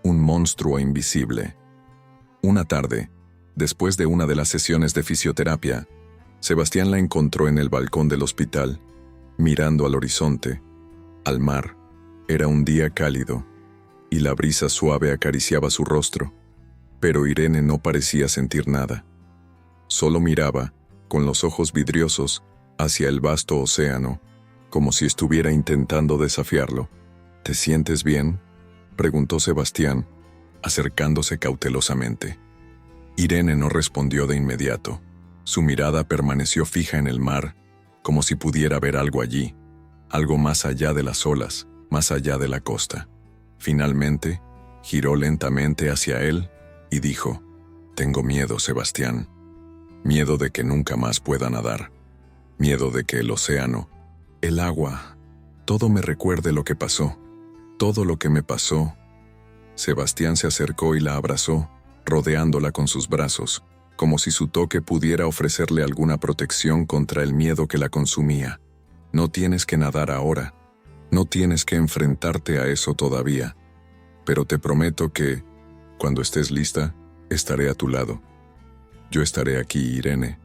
Speaker 2: un monstruo invisible. Una tarde, después de una de las sesiones de fisioterapia, Sebastián la encontró en el balcón del hospital, mirando al horizonte, al mar. Era un día cálido, y la brisa suave acariciaba su rostro, pero Irene no parecía sentir nada. Solo miraba, con los ojos vidriosos, hacia el vasto océano, como si estuviera intentando desafiarlo. «¿Te sientes bien?», preguntó Sebastián, acercándose cautelosamente. Irene no respondió de inmediato. Su mirada permaneció fija en el mar, como si pudiera ver algo allí, algo más allá de las olas, más allá de la costa. Finalmente, giró lentamente hacia él y dijo: «Tengo miedo, Sebastián. Miedo de que nunca más pueda nadar. Miedo de que el océano, el agua, todo me recuerde lo que pasó, todo lo que me pasó». Sebastián se acercó y la abrazó, rodeándola con sus brazos, como si su toque pudiera ofrecerle alguna protección contra el miedo que la consumía. «No tienes que nadar ahora, no tienes que enfrentarte a eso todavía, pero te prometo que, cuando estés lista, estaré a tu lado. Yo estaré aquí, Irene».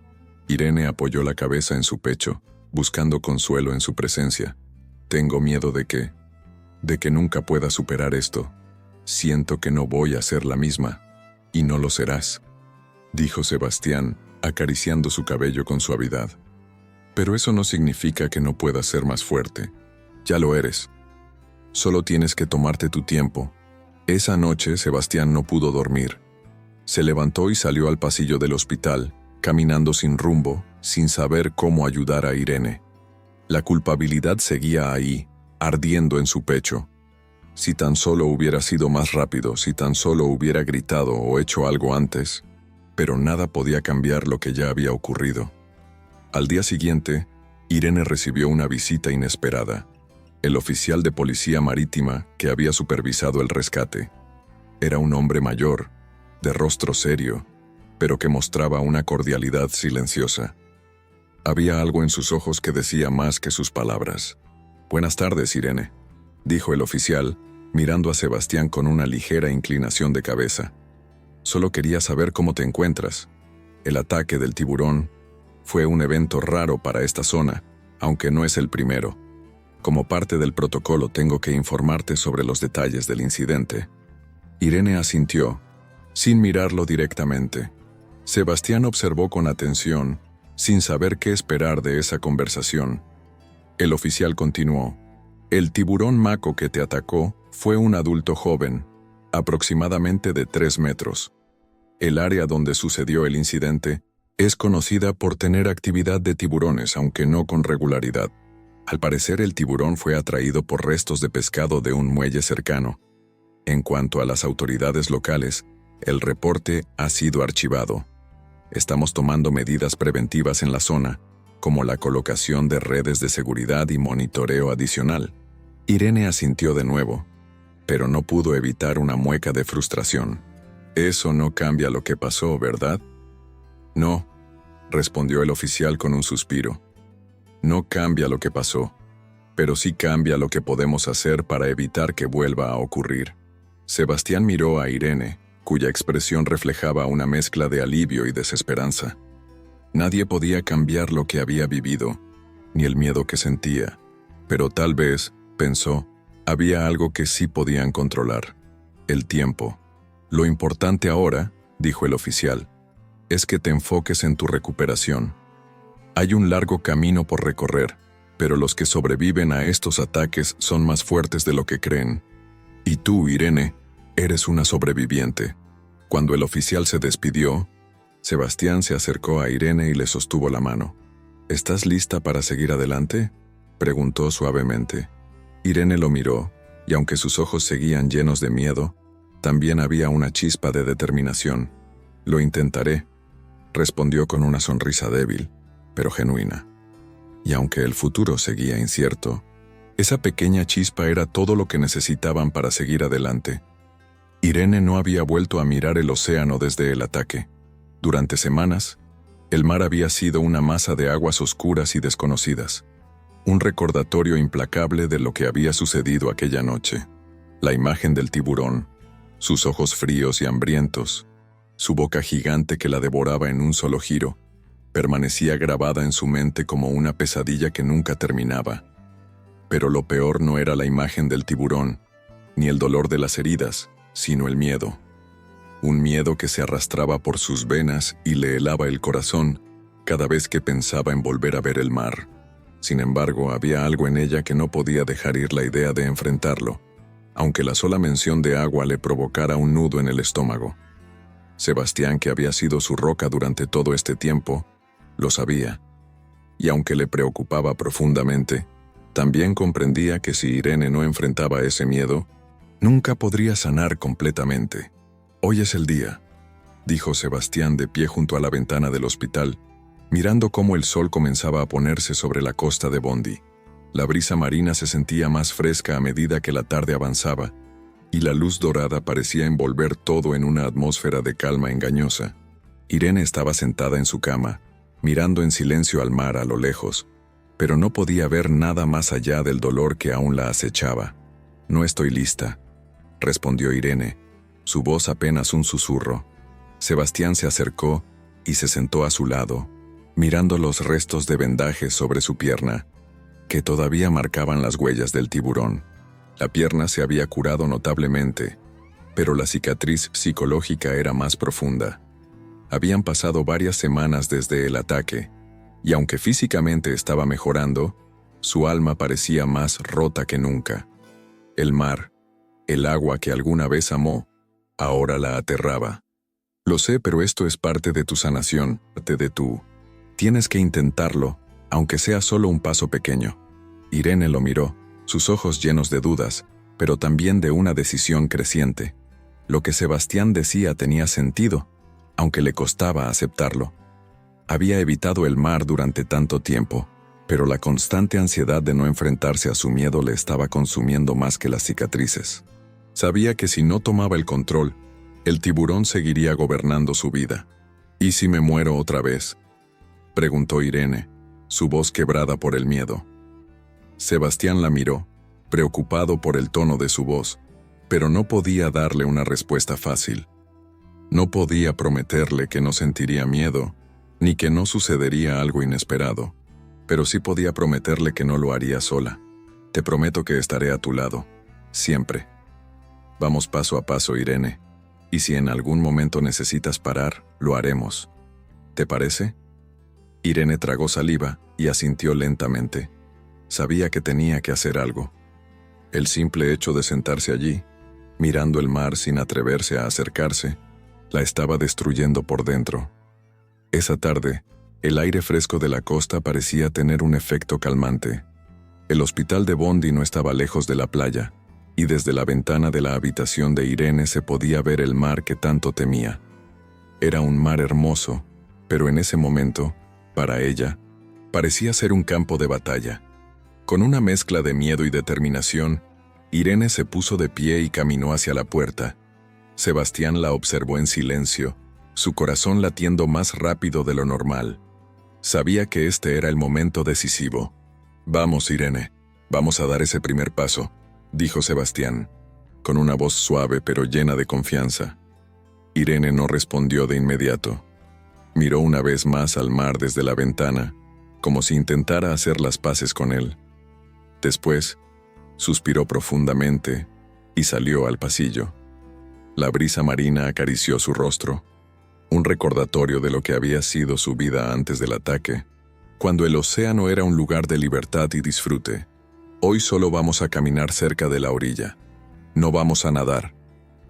Speaker 2: Irene apoyó la cabeza en su pecho, buscando consuelo en su presencia. «Tengo miedo de que nunca pueda superar esto. Siento que no voy a ser la misma, y no lo serás», dijo Sebastián, acariciando su cabello con suavidad. «Pero eso no significa que no puedas ser más fuerte. Ya lo eres. Solo tienes que tomarte tu tiempo». Esa noche Sebastián no pudo dormir. Se levantó y salió al pasillo del hospital, caminando sin rumbo, sin saber cómo ayudar a Irene. La culpabilidad seguía ahí, ardiendo en su pecho. Si tan solo hubiera sido más rápido, si tan solo hubiera gritado o hecho algo antes, pero nada podía cambiar lo que ya había ocurrido. Al día siguiente, Irene recibió una visita inesperada. El oficial de policía marítima que había supervisado el rescate. Era un hombre mayor, de rostro serio, pero que mostraba una cordialidad silenciosa. Había algo en sus ojos que decía más que sus palabras. «Buenas tardes, Irene», dijo el oficial, mirando a Sebastián con una ligera inclinación de cabeza. «Solo quería saber cómo te encuentras. El ataque del tiburón, Fue un evento raro para esta zona, aunque no es el primero. Como parte del protocolo tengo que informarte sobre los detalles del incidente. Irene asintió, sin mirarlo directamente. Sebastián observó con atención, sin saber qué esperar de esa conversación. El oficial continuó. El tiburón maco que te atacó fue un adulto joven, aproximadamente de 3 metros. El área donde sucedió el incidente es conocida por tener actividad de tiburones, aunque no con regularidad. Al parecer, el tiburón fue atraído por restos de pescado de un muelle cercano. En cuanto a las autoridades locales, el reporte ha sido archivado. Estamos tomando medidas preventivas en la zona, como la colocación de redes de seguridad y monitoreo adicional. Irene asintió de nuevo, pero no pudo evitar una mueca de frustración. Eso no cambia lo que pasó, ¿verdad? No, respondió el oficial con un suspiro. No cambia lo que pasó, pero sí cambia lo que podemos hacer para evitar que vuelva a ocurrir. Sebastián miró a Irene, cuya expresión reflejaba una mezcla de alivio y desesperanza. Nadie podía cambiar lo que había vivido, ni el miedo que sentía, pero tal vez, pensó, había algo que sí podían controlar: el tiempo. Lo importante ahora, dijo el oficial, es que te enfoques en tu recuperación. Hay un largo camino por recorrer, pero los que sobreviven a estos ataques son más fuertes de lo que creen. Y tú, Irene, eres una sobreviviente. Cuando el oficial se despidió, Sebastián se acercó a Irene y le sostuvo la mano. ¿Estás lista para seguir adelante?, preguntó suavemente. Irene lo miró, y aunque sus ojos seguían llenos de miedo, también había una chispa de determinación. Lo intentaré, respondió con una sonrisa débil, pero genuina. Y aunque el futuro seguía incierto, esa pequeña chispa era todo lo que necesitaban para seguir adelante. Irene no había vuelto a mirar el océano desde el ataque. Durante semanas, el mar había sido una masa de aguas oscuras y desconocidas. Un recordatorio implacable de lo que había sucedido aquella noche. La imagen del tiburón, sus ojos fríos y hambrientos, su boca gigante que la devoraba en un solo giro, permanecía grabada en su mente como una pesadilla que nunca terminaba. Pero lo peor no era la imagen del tiburón, ni el dolor de las heridas, sino el miedo. Un miedo que se arrastraba por sus venas y le helaba el corazón cada vez que pensaba en volver a ver el mar. Sin embargo, había algo en ella que no podía dejar ir la idea de enfrentarlo, aunque la sola mención de agua le provocara un nudo en el estómago. Sebastián, que había sido su roca durante todo este tiempo, lo sabía, y aunque le preocupaba profundamente, también comprendía que si Irene no enfrentaba ese miedo, nunca podría sanar completamente. «Hoy es el día», dijo Sebastián de pie junto a la ventana del hospital, mirando cómo el sol comenzaba a ponerse sobre la costa de Bondi. La brisa marina se sentía más fresca a medida que la tarde avanzaba, y la luz dorada parecía envolver todo en una atmósfera de calma engañosa. Irene estaba sentada en su cama, mirando en silencio al mar a lo lejos, pero no podía ver nada más allá del dolor que aún la acechaba. «No estoy lista», respondió Irene, su voz apenas un susurro. Sebastián se acercó y se sentó a su lado, mirando los restos de vendajes sobre su pierna, que todavía marcaban las huellas del tiburón. La pierna se había curado notablemente, pero la cicatriz psicológica era más profunda. Habían pasado varias semanas desde el ataque, y aunque físicamente estaba mejorando, su alma parecía más rota que nunca. El mar, el agua que alguna vez amó, ahora la aterraba. «Lo sé, pero esto es parte de tu sanación, parte de tu... Tienes que intentarlo, aunque sea solo un paso pequeño». Irene lo miró, sus ojos llenos de dudas, pero también de una decisión creciente. Lo que Sebastián decía tenía sentido, aunque le costaba aceptarlo. Había evitado el mar durante tanto tiempo, pero la constante ansiedad de no enfrentarse a su miedo le estaba consumiendo más que las cicatrices. Sabía que si no tomaba el control, el tiburón seguiría gobernando su vida. «¿Y si me muero otra vez?», preguntó Irene, su voz quebrada por el miedo. Sebastián la miró, preocupado por el tono de su voz, pero no podía darle una respuesta fácil. No podía prometerle que no sentiría miedo, ni que no sucedería algo inesperado, pero sí podía prometerle que no lo haría sola. Te prometo que estaré a tu lado, siempre. Vamos paso a paso, Irene, y si en algún momento necesitas parar, lo haremos. ¿Te parece? Irene tragó saliva y asintió lentamente. Sabía que tenía que hacer algo. El simple hecho de sentarse allí, mirando el mar sin atreverse a acercarse, la estaba destruyendo por dentro. Esa tarde, el aire fresco de la costa parecía tener un efecto calmante. El hospital de Bondi no estaba lejos de la playa, y desde la ventana de la habitación de Irene se podía ver el mar que tanto temía. Era un mar hermoso, pero en ese momento, para ella, parecía ser un campo de batalla. Con una mezcla de miedo y determinación, Irene se puso de pie y caminó hacia la puerta. Sebastián la observó en silencio, su corazón latiendo más rápido de lo normal. Sabía que este era el momento decisivo. «Vamos, Irene, vamos a dar ese primer paso», dijo Sebastián, con una voz suave pero llena de confianza. Irene no respondió de inmediato. Miró una vez más al mar desde la ventana, como si intentara hacer las paces con él. Después, suspiró profundamente y salió al pasillo. La brisa marina acarició su rostro, un recordatorio de lo que había sido su vida antes del ataque, cuando el océano era un lugar de libertad y disfrute. «Hoy solo vamos a caminar cerca de la orilla. No vamos a nadar»,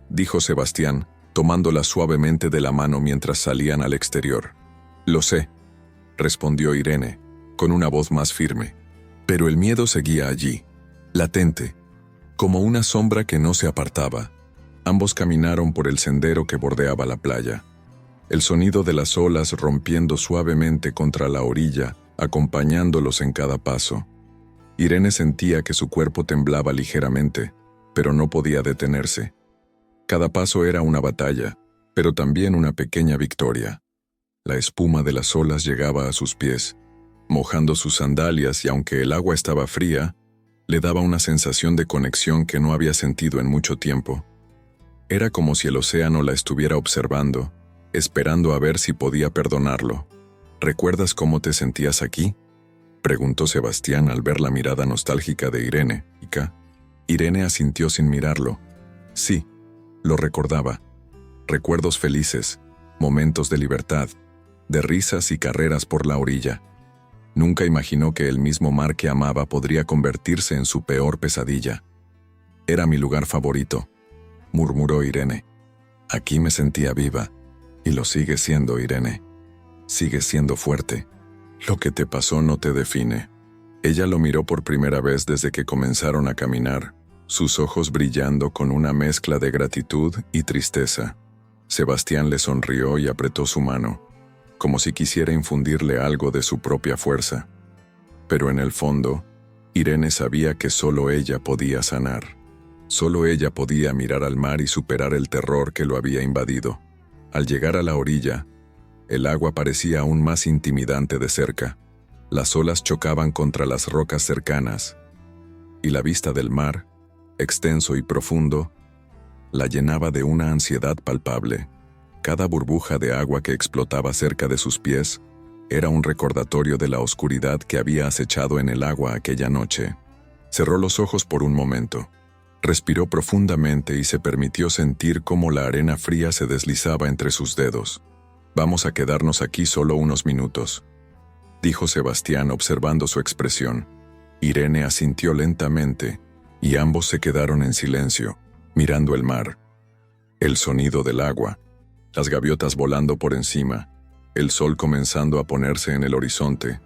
Speaker 2: dijo Sebastián, tomándola suavemente de la mano mientras salían al exterior. «Lo sé», respondió Irene, con una voz más firme. Pero el miedo seguía allí, latente, como una sombra que no se apartaba. Ambos caminaron por el sendero que bordeaba la playa. El sonido de las olas rompiendo suavemente contra la orilla, acompañándolos en cada paso. Irene sentía que su cuerpo temblaba ligeramente, pero no podía detenerse. Cada paso era una batalla, pero también una pequeña victoria. La espuma de las olas llegaba a sus pies, mojando sus sandalias y aunque el agua estaba fría, le daba una sensación de conexión que no había sentido en mucho tiempo. Era como si el océano la estuviera observando, esperando a ver si podía perdonarlo. «¿Recuerdas cómo te sentías aquí?», preguntó Sebastián al ver la mirada nostálgica de Irene. Irene asintió sin mirarlo. Sí, lo recordaba. Recuerdos felices, momentos de libertad, de risas y carreras por la orilla. Nunca imaginó que el mismo mar que amaba podría convertirse en su peor pesadilla. «Era mi lugar favorito», murmuró Irene. «Aquí me sentía viva, y lo sigue siendo, Irene. Sigues siendo fuerte. Lo que te pasó no te define». Ella lo miró por primera vez desde que comenzaron a caminar, sus ojos brillando con una mezcla de gratitud y tristeza. Sebastián le sonrió y apretó su mano, como si quisiera infundirle algo de su propia fuerza. Pero en el fondo, Irene sabía que solo ella podía sanar. Solo ella podía mirar al mar y superar el terror que lo había invadido. Al llegar a la orilla, el agua parecía aún más intimidante de cerca. Las olas chocaban contra las rocas cercanas, y la vista del mar, extenso y profundo, la llenaba de una ansiedad palpable. Cada burbuja de agua que explotaba cerca de sus pies era un recordatorio de la oscuridad que había acechado en el agua aquella noche. Cerró los ojos por un momento. Respiró profundamente y se permitió sentir cómo la arena fría se deslizaba entre sus dedos. «Vamos a quedarnos aquí solo unos minutos», dijo Sebastián observando su expresión. Irene asintió lentamente y ambos se quedaron en silencio, mirando el mar. El sonido del agua, las gaviotas volando por encima, el sol comenzando a ponerse en el horizonte.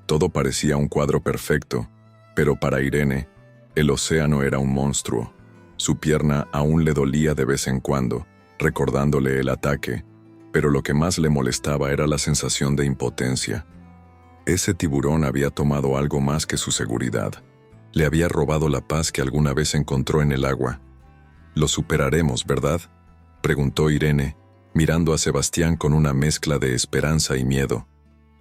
Speaker 2: Todo parecía un cuadro perfecto, pero para Irene, el océano era un monstruo. Su pierna aún le dolía de vez en cuando, recordándole el ataque, pero lo que más le molestaba era la sensación de impotencia. Ese tiburón había tomado algo más que su seguridad. Le había robado la paz que alguna vez encontró en el agua. «Lo superaremos, ¿verdad?», preguntó Irene, mirando a Sebastián con una mezcla de esperanza y miedo.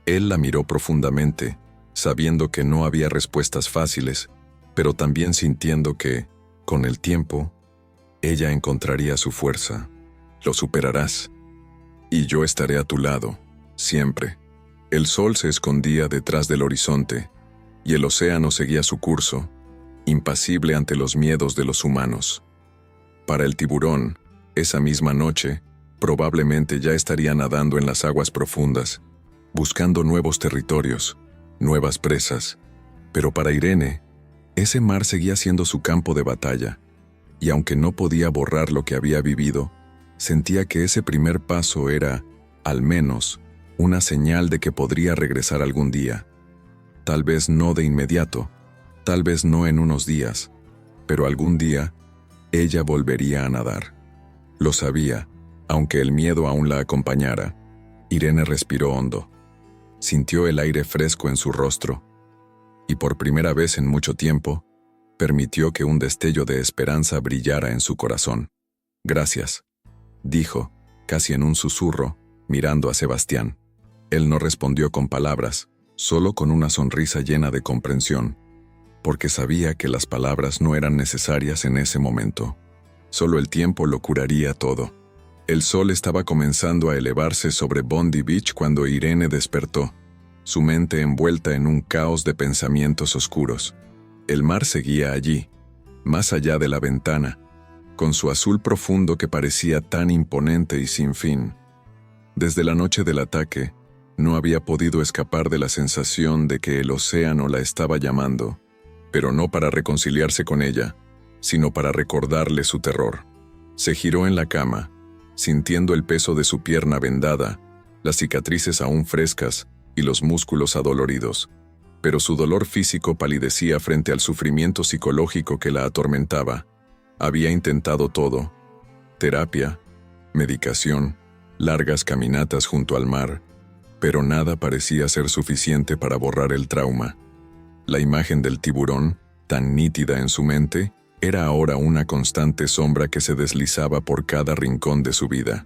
Speaker 2: Él la miró profundamente, sabiendo que no había respuestas fáciles, pero también sintiendo que, con el tiempo, ella encontraría su fuerza. «Lo superarás. Y yo estaré a tu lado, siempre», El sol se escondía detrás del horizonte, y el océano seguía su curso, impasible ante los miedos de los humanos. Para el tiburón, esa misma noche, probablemente ya estaría nadando en las aguas profundas, buscando nuevos territorios, nuevas presas. Pero para Irene, ese mar seguía siendo su campo de batalla, y aunque no podía borrar lo que había vivido, sentía que ese primer paso era, al menos, una señal de que podría regresar algún día. Tal vez no de inmediato, tal vez no en unos días, pero algún día, ella volvería a nadar. Lo sabía, aunque el miedo aún la acompañara. Irene respiró hondo. Sintió el aire fresco en su rostro, y por primera vez en mucho tiempo, permitió que un destello de esperanza brillara en su corazón. «Gracias», dijo, casi en un susurro, mirando a Sebastián. Él no respondió con palabras, solo con una sonrisa llena de comprensión, porque sabía que las palabras no eran necesarias en ese momento. Solo el tiempo lo curaría todo. El sol estaba comenzando a elevarse sobre Bondi Beach cuando Irene despertó, su mente envuelta en un caos de pensamientos oscuros. El mar seguía allí, más allá de la ventana, con su azul profundo que parecía tan imponente y sin fin. Desde la noche del ataque, no había podido escapar de la sensación de que el océano la estaba llamando, pero no para reconciliarse con ella, sino para recordarle su terror. Se giró en la cama, sintiendo el peso de su pierna vendada, las cicatrices aún frescas y los músculos adoloridos, pero su dolor físico palidecía frente al sufrimiento psicológico que la atormentaba. Había intentado todo: terapia, medicación, largas caminatas junto al mar, pero nada parecía ser suficiente para borrar el trauma. La imagen del tiburón, tan nítida en su mente, era ahora una constante sombra que se deslizaba por cada rincón de su vida.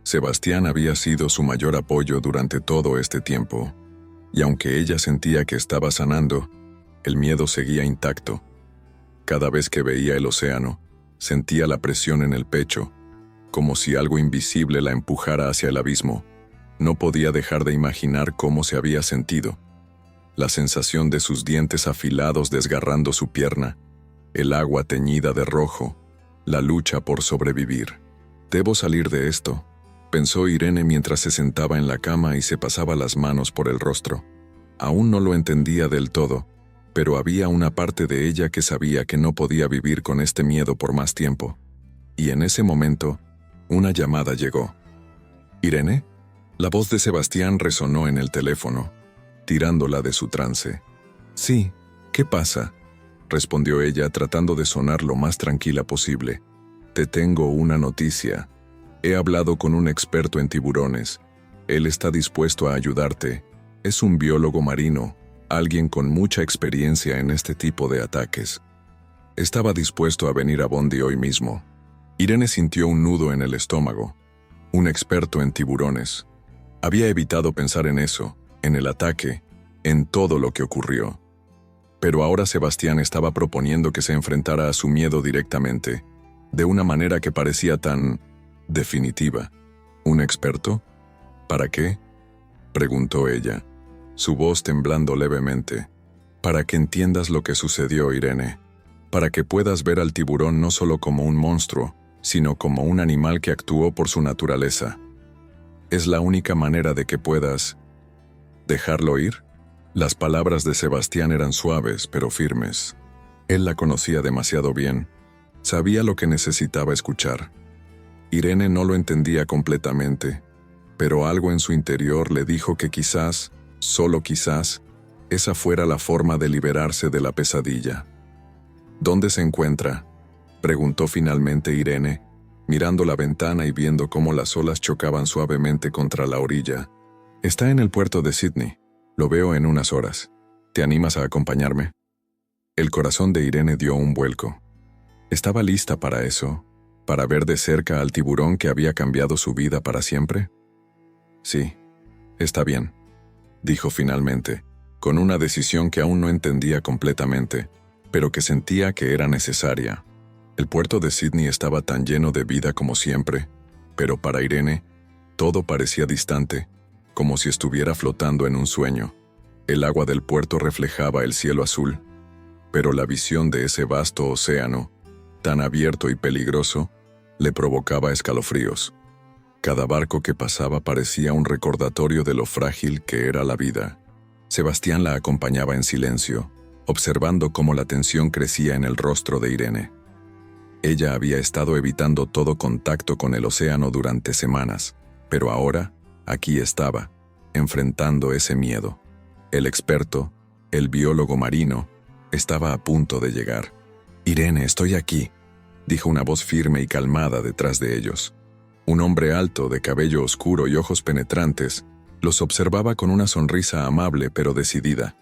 Speaker 2: Sebastián había sido su mayor apoyo durante todo este tiempo, y aunque ella sentía que estaba sanando, el miedo seguía intacto. Cada vez que veía el océano, sentía la presión en el pecho, como si algo invisible la empujara hacia el abismo. No podía dejar de imaginar cómo se había sentido. La sensación de sus dientes afilados desgarrando su pierna, el agua teñida de rojo, la lucha por sobrevivir. «Debo salir de esto», pensó Irene mientras se sentaba en la cama y se pasaba las manos por el rostro. Aún no lo entendía del todo, pero había una parte de ella que sabía que no podía vivir con este miedo por más tiempo. Y en ese momento, una llamada llegó. «¿Irene?». La voz de Sebastián resonó en el teléfono, tirándola de su trance. «Sí, ¿qué pasa?», respondió ella tratando de sonar lo más tranquila posible. «Te tengo una noticia. He hablado con un experto en tiburones. Él está dispuesto a ayudarte. Es un biólogo marino, alguien con mucha experiencia en este tipo de ataques. Estaba dispuesto a venir a Bondi hoy mismo». Irene sintió un nudo en el estómago. Un experto en tiburones. Había evitado pensar en eso, en el ataque, en todo lo que ocurrió. Pero ahora Sebastián estaba proponiendo que se enfrentara a su miedo directamente, de una manera que parecía tan definitiva. ¿Un experto? ¿Para qué?, preguntó ella, su voz temblando levemente. «Para que entiendas lo que sucedió, Irene. Para que puedas ver al tiburón no solo como un monstruo, sino como un animal que actuó por su naturaleza. Es la única manera de que puedas dejarlo ir». Las palabras de Sebastián eran suaves pero firmes. Él la conocía demasiado bien. Sabía lo que necesitaba escuchar. Irene no lo entendía completamente, pero algo en su interior le dijo que quizás, solo quizás, esa fuera la forma de liberarse de la pesadilla. «¿Dónde se encuentra?», preguntó finalmente Irene, mirando la ventana y viendo cómo las olas chocaban suavemente contra la orilla. «Está en el puerto de Sydney. Lo veo en unas horas. ¿Te animas a acompañarme?». El corazón de Irene dio un vuelco. ¿Estaba lista para eso? ¿Para ver de cerca al tiburón que había cambiado su vida para siempre? «Sí, está bien», dijo finalmente, con una decisión que aún no entendía completamente, pero que sentía que era necesaria. El puerto de Sydney estaba tan lleno de vida como siempre, pero para Irene, todo parecía distante, como si estuviera flotando en un sueño. El agua del puerto reflejaba el cielo azul, pero la visión de ese vasto océano, tan abierto y peligroso, le provocaba escalofríos. Cada barco que pasaba parecía un recordatorio de lo frágil que era la vida. Sebastián la acompañaba en silencio, observando cómo la tensión crecía en el rostro de Irene. Ella había estado evitando todo contacto con el océano durante semanas, pero ahora, aquí estaba, enfrentando ese miedo. El experto, el biólogo marino, estaba a punto de llegar. «Irene, estoy aquí», dijo una voz firme y calmada detrás de ellos. Un hombre alto, de cabello oscuro y ojos penetrantes, los observaba con una sonrisa amable pero decidida.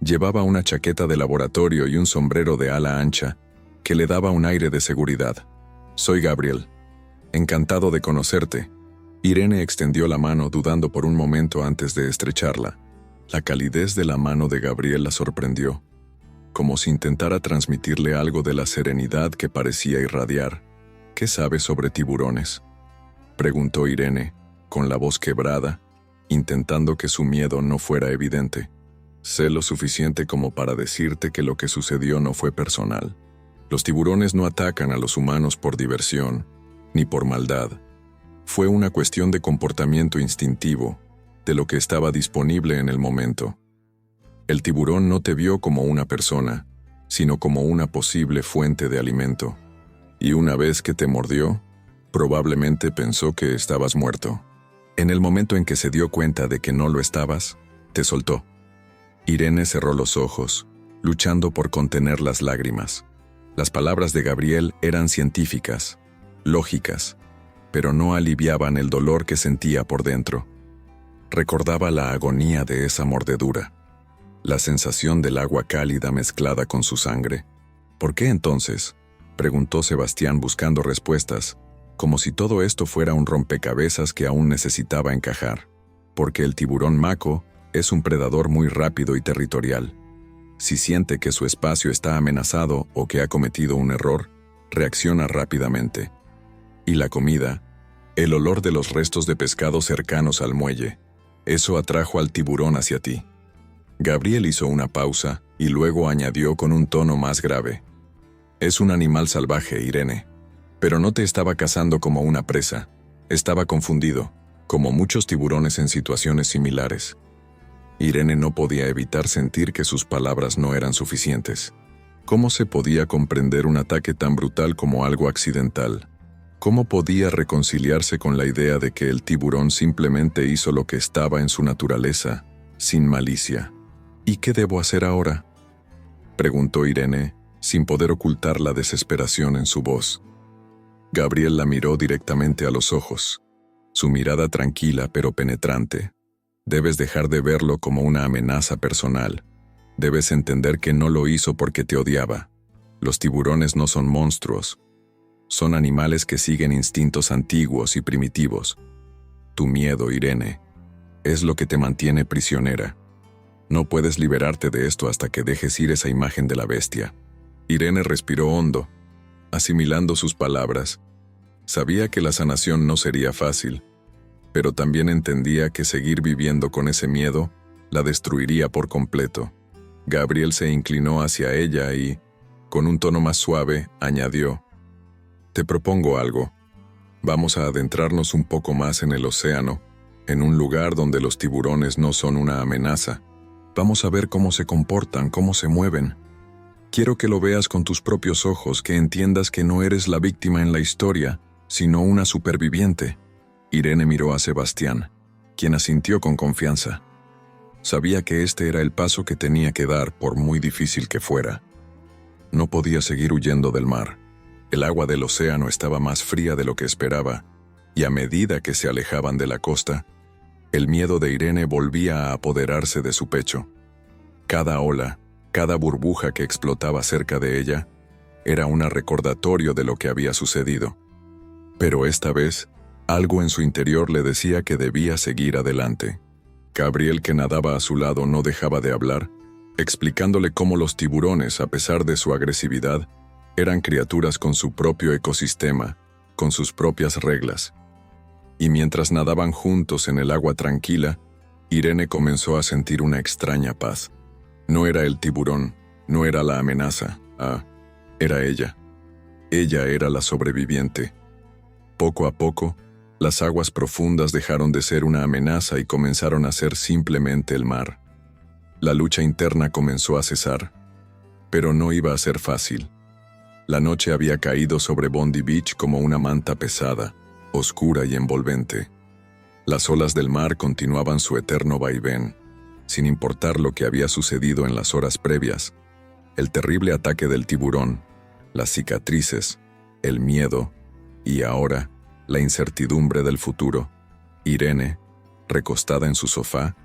Speaker 2: Llevaba una chaqueta de laboratorio y un sombrero de ala ancha, que le daba un aire de seguridad. «Soy Gabriel. Encantado de conocerte». Irene extendió la mano dudando por un momento antes de estrecharla. La calidez de la mano de Gabriel la sorprendió, como si intentara transmitirle algo de la serenidad que parecía irradiar. «¿Qué sabes sobre tiburones?», preguntó Irene, con la voz quebrada, intentando que su miedo no fuera evidente. «Sé lo suficiente como para decirte que lo que sucedió no fue personal. Los tiburones no atacan a los humanos por diversión, ni por maldad. Fue una cuestión de comportamiento instintivo, de lo que estaba disponible en el momento. El tiburón no te vio como una persona, sino como una posible fuente de alimento. Y una vez que te mordió, probablemente pensó que estabas muerto. En el momento en que se dio cuenta de que no lo estabas, te soltó». Irene cerró los ojos, luchando por contener las lágrimas. Las palabras de Gabriel eran científicas, lógicas, pero no aliviaban el dolor que sentía por dentro. Recordaba la agonía de esa mordedura, la sensación del agua cálida mezclada con su sangre. «¿Por qué entonces?», preguntó Sebastián buscando respuestas, como si todo esto fuera un rompecabezas que aún necesitaba encajar. «Porque el tiburón maco es un predador muy rápido y territorial. Si siente que su espacio está amenazado o que ha cometido un error, reacciona rápidamente. Y la comida, el olor de los restos de pescado cercanos al muelle, eso atrajo al tiburón hacia ti». Gabriel hizo una pausa y luego añadió con un tono más grave: «Es un animal salvaje, Irene, pero no te estaba cazando como una presa. Estaba confundido, como muchos tiburones en situaciones similares». Irene no podía evitar sentir que sus palabras no eran suficientes. ¿Cómo se podía comprender un ataque tan brutal como algo accidental? ¿Cómo podía reconciliarse con la idea de que el tiburón simplemente hizo lo que estaba en su naturaleza, sin malicia? «¿Y qué debo hacer ahora?», preguntó Irene, sin poder ocultar la desesperación en su voz. Gabriel la miró directamente a los ojos, su mirada tranquila pero penetrante. «Debes dejar de verlo como una amenaza personal. Debes entender que no lo hizo porque te odiaba. Los tiburones no son monstruos. Son animales que siguen instintos antiguos y primitivos. Tu miedo, Irene, es lo que te mantiene prisionera. No puedes liberarte de esto hasta que dejes ir esa imagen de la bestia». Irene respiró hondo, asimilando sus palabras. Sabía que la sanación no sería fácil, pero también entendía que seguir viviendo con ese miedo la destruiría por completo. Gabriel se inclinó hacia ella y, con un tono más suave, añadió: «Te propongo algo. Vamos a adentrarnos un poco más en el océano, en un lugar donde los tiburones no son una amenaza. Vamos a ver cómo se comportan, cómo se mueven. Quiero que lo veas con tus propios ojos, que entiendas que no eres la víctima en la historia, sino una superviviente». Irene miró a Sebastián, quien asintió con confianza. Sabía que este era el paso que tenía que dar, por muy difícil que fuera. No podía seguir huyendo del mar. El agua del océano estaba más fría de lo que esperaba, y a medida que se alejaban de la costa, el miedo de Irene volvía a apoderarse de su pecho. Cada ola, cada burbuja que explotaba cerca de ella, era un recordatorio de lo que había sucedido. Pero esta vez, algo en su interior le decía que debía seguir adelante. Gabriel, que nadaba a su lado, no dejaba de hablar, explicándole cómo los tiburones, a pesar de su agresividad, eran criaturas con su propio ecosistema, con sus propias reglas. Y mientras nadaban juntos en el agua tranquila, Irene comenzó a sentir una extraña paz. No era el tiburón, no era la amenaza, era ella. Ella era la sobreviviente. Poco a poco, las aguas profundas dejaron de ser una amenaza y comenzaron a ser simplemente el mar. La lucha interna comenzó a cesar, pero no iba a ser fácil. La noche había caído sobre Bondi Beach como una manta pesada, oscura y envolvente. Las olas del mar continuaban su eterno vaivén, sin importar lo que había sucedido en las horas previas. El terrible ataque del tiburón, las cicatrices, el miedo y ahora la incertidumbre del futuro. Irene, recostada en su sofá,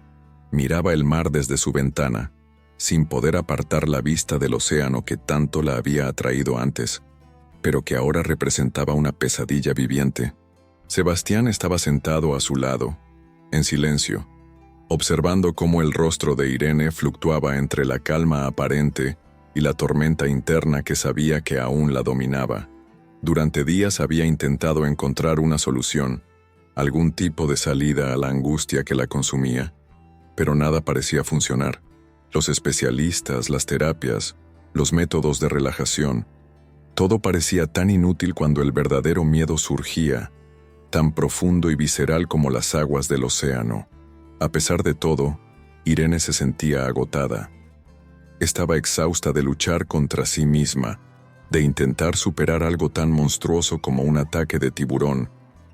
Speaker 2: miraba el mar desde su ventana, sin poder apartar la vista del océano que tanto la había atraído antes, pero que ahora representaba una pesadilla viviente. Sebastián estaba sentado a su lado, en silencio, observando cómo el rostro de Irene fluctuaba entre la calma aparente y la tormenta interna que sabía que aún la dominaba. Durante días había intentado encontrar una solución, algún tipo de salida a la angustia que la consumía, pero nada parecía funcionar. Los especialistas, las terapias, los métodos de relajación, todo parecía tan inútil cuando el verdadero miedo surgía, tan profundo y visceral como las aguas del océano. A pesar de todo, Irene se sentía agotada. Estaba exhausta de luchar contra sí misma, de intentar superar algo tan monstruoso como un ataque de tiburón,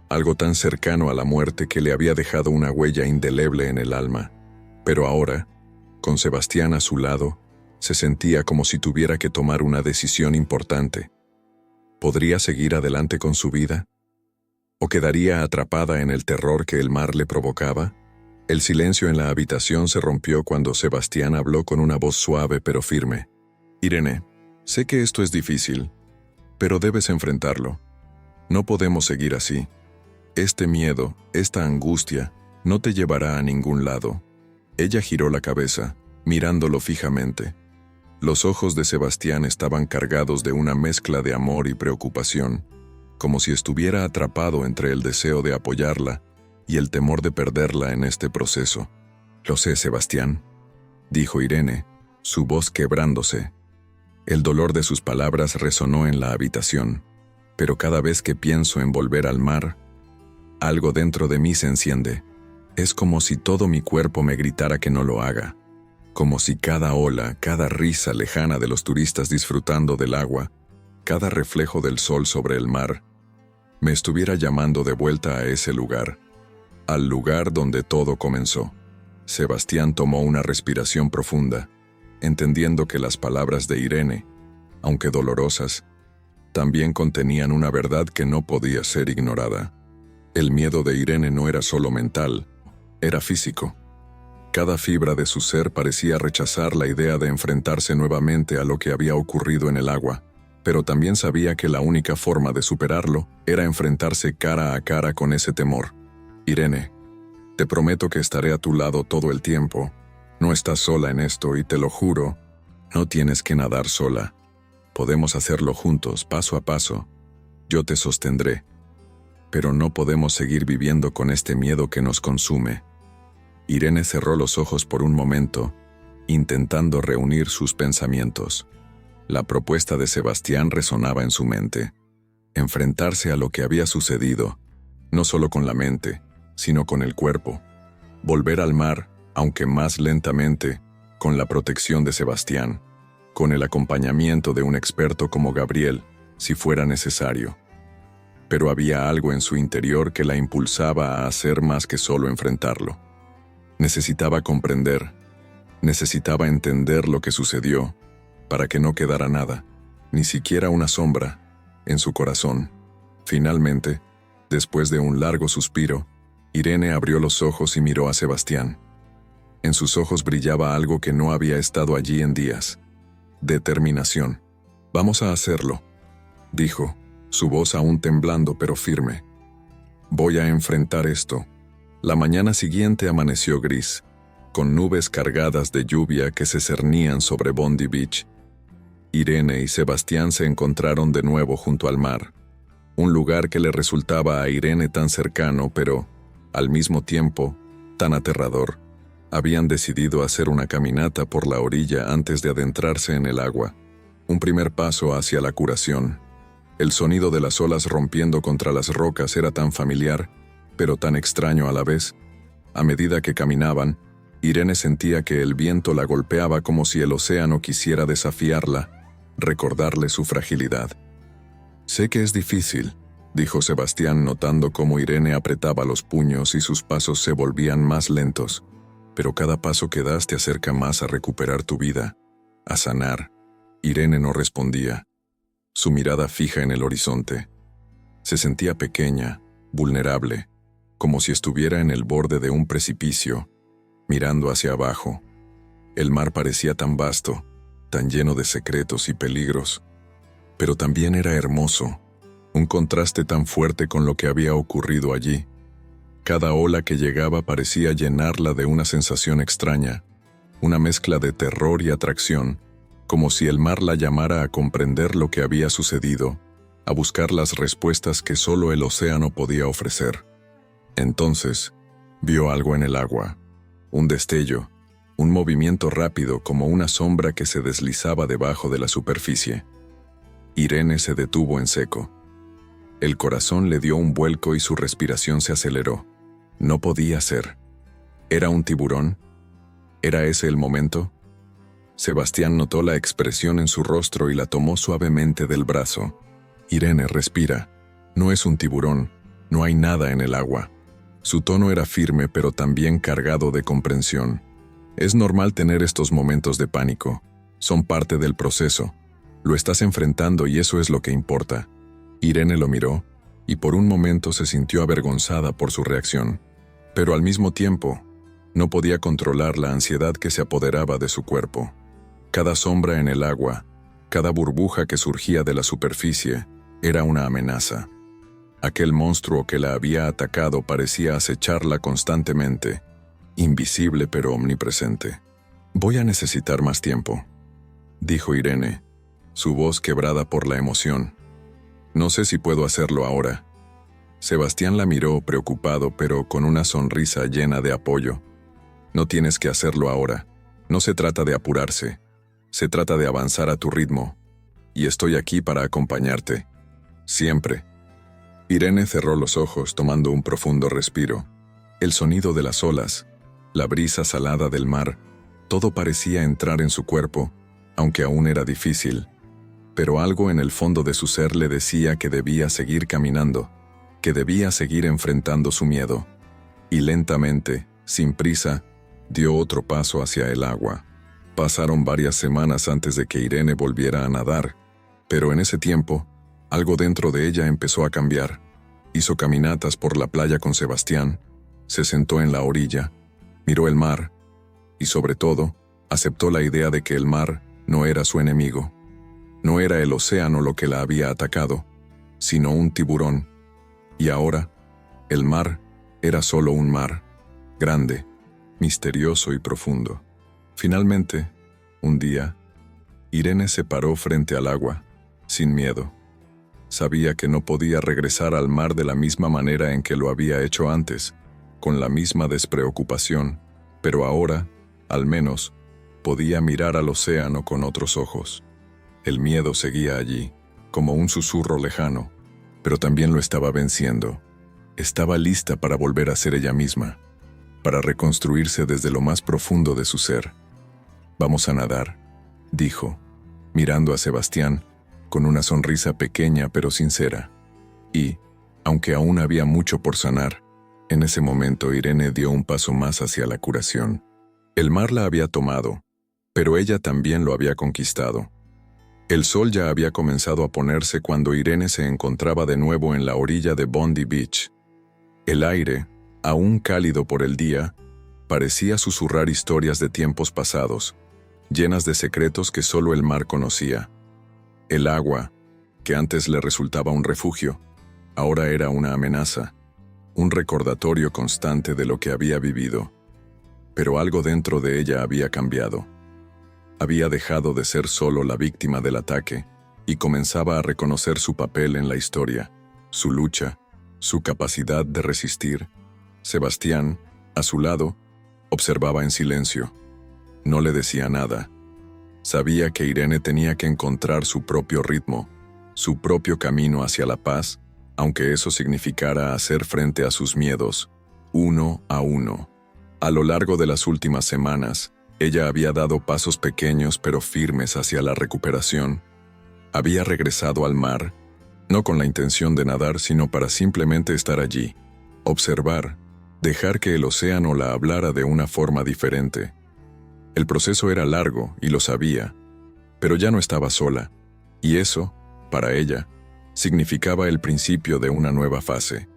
Speaker 2: algo tan cercano a la muerte que le había dejado una huella indeleble en el alma. Pero ahora, con Sebastián a su lado, se sentía como si tuviera que tomar una decisión importante. ¿Podría seguir adelante con su vida? ¿O quedaría atrapada en el terror que el mar le provocaba? El silencio en la habitación se rompió cuando Sebastián habló con una voz suave pero firme. Irene, sé que esto es difícil, pero debes enfrentarlo. No podemos seguir así. Este miedo, esta angustia, no te llevará a ningún lado. Ella giró la cabeza, mirándolo fijamente. Los ojos de Sebastián estaban cargados de una mezcla de amor y preocupación, como si estuviera atrapado entre el deseo de apoyarla y el temor de perderla en este proceso. Lo sé, Sebastián, dijo Irene, su voz quebrándose. El dolor de sus palabras resonó en la habitación, pero cada vez que pienso en volver al mar, algo dentro de mí se enciende. Es como si todo mi cuerpo me gritara que no lo haga, como si cada ola, cada risa lejana de los turistas disfrutando del agua, cada reflejo del sol sobre el mar, me estuviera llamando de vuelta a ese lugar, al lugar donde todo comenzó. Sebastián tomó una respiración profunda, entendiendo que las palabras de Irene, aunque dolorosas, también contenían una verdad que no podía ser ignorada. El miedo de Irene no era solo mental, era físico. Cada fibra de su ser parecía rechazar la idea de enfrentarse nuevamente a lo que había ocurrido en el agua, pero también sabía que la única forma de superarlo era enfrentarse cara a cara con ese temor. Irene, te prometo que estaré a tu lado todo el tiempo. No estás sola en esto y te lo juro, no tienes que nadar sola. Podemos hacerlo juntos, paso a paso. Yo te sostendré. Pero no podemos seguir viviendo con este miedo que nos consume. Irene cerró los ojos por un momento, intentando reunir sus pensamientos. La propuesta de Sebastián resonaba en su mente. Enfrentarse a lo que había sucedido, no solo con la mente, sino con el cuerpo. Volver al mar, aunque más lentamente, con la protección de Sebastián, con el acompañamiento de un experto como Gabriel, si fuera necesario. Pero había algo en su interior que la impulsaba a hacer más que solo enfrentarlo. Necesitaba comprender, necesitaba entender lo que sucedió, para que no quedara nada, ni siquiera una sombra, en su corazón. Finalmente, después de un largo suspiro, Irene abrió los ojos y miró a Sebastián. En sus ojos brillaba algo que no había estado allí en días. Determinación. Vamos a hacerlo, dijo, su voz aún temblando pero firme. Voy a enfrentar esto. La mañana siguiente amaneció gris, con nubes cargadas de lluvia que se cernían sobre Bondi Beach. Irene y Sebastián se encontraron de nuevo junto al mar. un lugar que le resultaba a Irene tan cercano, pero, al mismo tiempo, tan aterrador. Habían decidido hacer una caminata por la orilla antes de adentrarse en el agua, un primer paso hacia la curación. El sonido de las olas rompiendo contra las rocas era tan familiar, pero tan extraño a la vez. A medida que caminaban, Irene sentía que el viento la golpeaba como si el océano quisiera desafiarla, recordarle su fragilidad. «Sé que es difícil», dijo Sebastián notando cómo Irene apretaba los puños y sus pasos se volvían más lentos, «pero cada paso que das te acerca más a recuperar tu vida, a sanar». Irene no respondía, su mirada fija en el horizonte. Se sentía pequeña, vulnerable, como si estuviera en el borde de un precipicio, mirando hacia abajo. El mar parecía tan vasto, tan lleno de secretos y peligros, pero también era hermoso, un contraste tan fuerte con lo que había ocurrido allí. Cada ola que llegaba parecía llenarla de una sensación extraña, una mezcla de terror y atracción, como si el mar la llamara a comprender lo que había sucedido, a buscar las respuestas que solo el océano podía ofrecer. Entonces, vio algo en el agua, un destello, un movimiento rápido como una sombra que se deslizaba debajo de la superficie. Irene se detuvo en seco. El corazón le dio un vuelco y su respiración se aceleró. No podía ser. ¿Era un tiburón? ¿Era ese el momento? Sebastián notó la expresión en su rostro y la tomó suavemente del brazo. «Irene, respira. No es un tiburón. No hay nada en el agua». Su tono era firme pero también cargado de comprensión. «Es normal tener estos momentos de pánico. Son parte del proceso. Lo estás enfrentando y eso es lo que importa». Irene lo miró, y por un momento se sintió avergonzada por su reacción. Pero al mismo tiempo, no podía controlar la ansiedad que se apoderaba de su cuerpo. Cada sombra en el agua, cada burbuja que surgía de la superficie, era una amenaza. Aquel monstruo que la había atacado parecía acecharla constantemente, invisible pero omnipresente. «Voy a necesitar más tiempo», dijo Irene, su voz quebrada por la emoción. «No sé si puedo hacerlo ahora». Sebastián la miró preocupado pero con una sonrisa llena de apoyo. «No tienes que hacerlo ahora. No se trata de apurarse. Se trata de avanzar a tu ritmo. Y estoy aquí para acompañarte. Siempre». Irene cerró los ojos tomando un profundo respiro. El sonido de las olas, la brisa salada del mar, todo parecía entrar en su cuerpo, aunque aún era difícil. Pero algo en el fondo de su ser le decía que debía seguir caminando, que debía seguir enfrentando su miedo. Y lentamente, sin prisa, dio otro paso hacia el agua. Pasaron varias semanas antes de que Irene volviera a nadar, pero en ese tiempo, algo dentro de ella empezó a cambiar. Hizo caminatas por la playa con Sebastián, se sentó en la orilla, miró el mar, y sobre todo, aceptó la idea de que el mar no era su enemigo. No era el océano lo que la había atacado, sino un tiburón. Y ahora, el mar era solo un mar, grande, misterioso y profundo. Finalmente, un día, Irene se paró frente al agua, sin miedo. Sabía que no podía regresar al mar de la misma manera en que lo había hecho antes, con la misma despreocupación, pero ahora, al menos, podía mirar al océano con otros ojos. El miedo seguía allí, como un susurro lejano, pero también lo estaba venciendo. Estaba lista para volver a ser ella misma, para reconstruirse desde lo más profundo de su ser. «Vamos a nadar», dijo, mirando a Sebastián, con una sonrisa pequeña pero sincera. Y, aunque aún había mucho por sanar, en ese momento Irene dio un paso más hacia la curación. El mar la había tomado, pero ella también lo había conquistado. El sol ya había comenzado a ponerse cuando Irene se encontraba de nuevo en la orilla de Bondi Beach. El aire, aún cálido por el día, parecía susurrar historias de tiempos pasados, llenas de secretos que solo el mar conocía. El agua, que antes le resultaba un refugio, ahora era una amenaza, un recordatorio constante de lo que había vivido. Pero algo dentro de ella había cambiado. Había dejado de ser solo la víctima del ataque y comenzaba a reconocer su papel en la historia. su lucha, su capacidad de resistir. Sebastián, a su lado, observaba en silencio. No le decía nada. Sabía que Irene tenía que encontrar su propio ritmo, su propio camino hacia la paz, aunque eso significara hacer frente a sus miedos, uno a uno. A lo largo de las últimas semanas, ella había dado pasos pequeños pero firmes hacia la recuperación. Había regresado al mar, no con la intención de nadar, sino para simplemente estar allí, observar, dejar que el océano la hablara de una forma diferente. El proceso era largo y lo sabía, pero ya no estaba sola, y eso, para ella, significaba el principio de una nueva fase.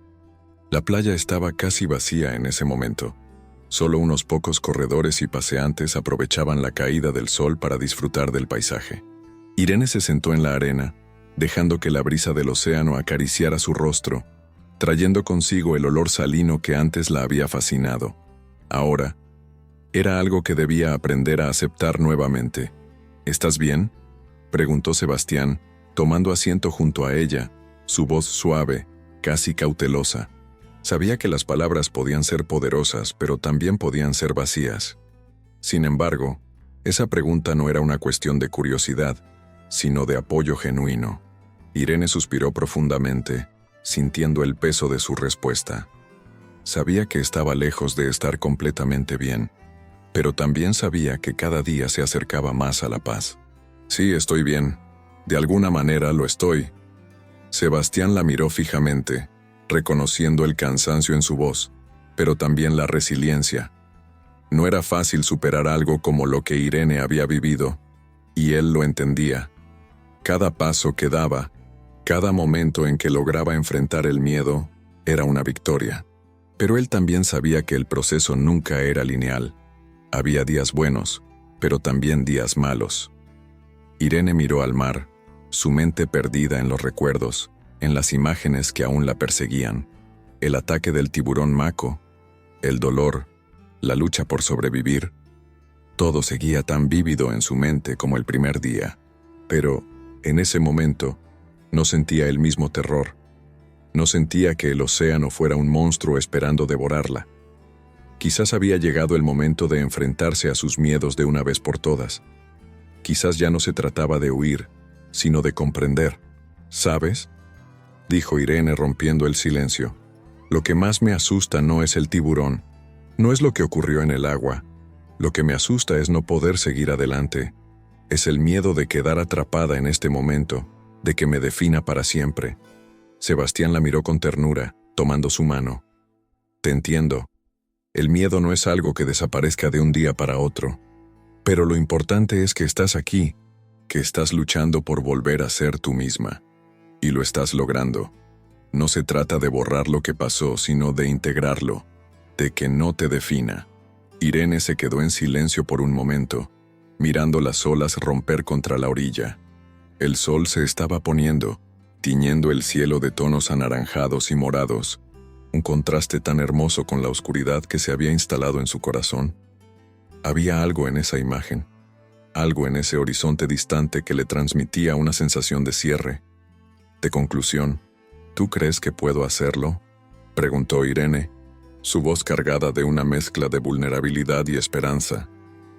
Speaker 2: La playa estaba casi vacía en ese momento. Solo unos pocos corredores y paseantes aprovechaban la caída del sol para disfrutar del paisaje. Irene se sentó en la arena, dejando que la brisa del océano acariciara su rostro, trayendo consigo el olor salino que antes la había fascinado. Ahora, era algo que debía aprender a aceptar nuevamente. ¿Estás bien?, preguntó Sebastián, tomando asiento junto a ella, su voz suave, casi cautelosa. Sabía que las palabras podían ser poderosas, pero también podían ser vacías. Sin embargo, esa pregunta no era una cuestión de curiosidad, sino de apoyo genuino. Irene suspiró profundamente, sintiendo el peso de su respuesta. Sabía que estaba lejos de estar completamente bien, pero también sabía que cada día se acercaba más a la paz. Sí, estoy bien. De alguna manera lo estoy. Sebastián la miró fijamente, reconociendo el cansancio en su voz, pero también la resiliencia. No era fácil superar algo como lo que Irene había vivido, y él lo entendía. Cada paso que daba, cada momento en que lograba enfrentar el miedo, era una victoria. Pero él también sabía que el proceso nunca era lineal. Había días buenos, pero también días malos. Irene miró al mar, su mente perdida en los recuerdos, en las imágenes que aún la perseguían. El ataque del tiburón Mako, el dolor, la lucha por sobrevivir. Todo seguía tan vívido en su mente como el primer día. Pero, en ese momento, no sentía el mismo terror. No sentía que el océano fuera un monstruo esperando devorarla. Quizás había llegado el momento de enfrentarse a sus miedos de una vez por todas. Quizás ya no se trataba de huir, sino de comprender. ¿Sabes?, dijo Irene rompiendo el silencio. Lo que más me asusta no es el tiburón, no es lo que ocurrió en el agua. Lo que me asusta es no poder seguir adelante. Es el miedo de quedar atrapada en este momento, de que me defina para siempre. Sebastián la miró con ternura, tomando su mano. Te entiendo. El miedo no es algo que desaparezca de un día para otro. Pero lo importante es que estás aquí, que estás luchando por volver a ser tú misma. Y lo estás logrando. No se trata de borrar lo que pasó, sino de integrarlo, de que no te defina. Irene se quedó en silencio por un momento, mirando las olas romper contra la orilla. El sol se estaba poniendo, tiñendo el cielo de tonos anaranjados y morados, un contraste tan hermoso con la oscuridad que se había instalado en su corazón. Había algo en esa imagen, algo en ese horizonte distante que le transmitía una sensación de cierre, de conclusión. ¿Tú crees que puedo hacerlo?, preguntó Irene, su voz cargada de una mezcla de vulnerabilidad y esperanza.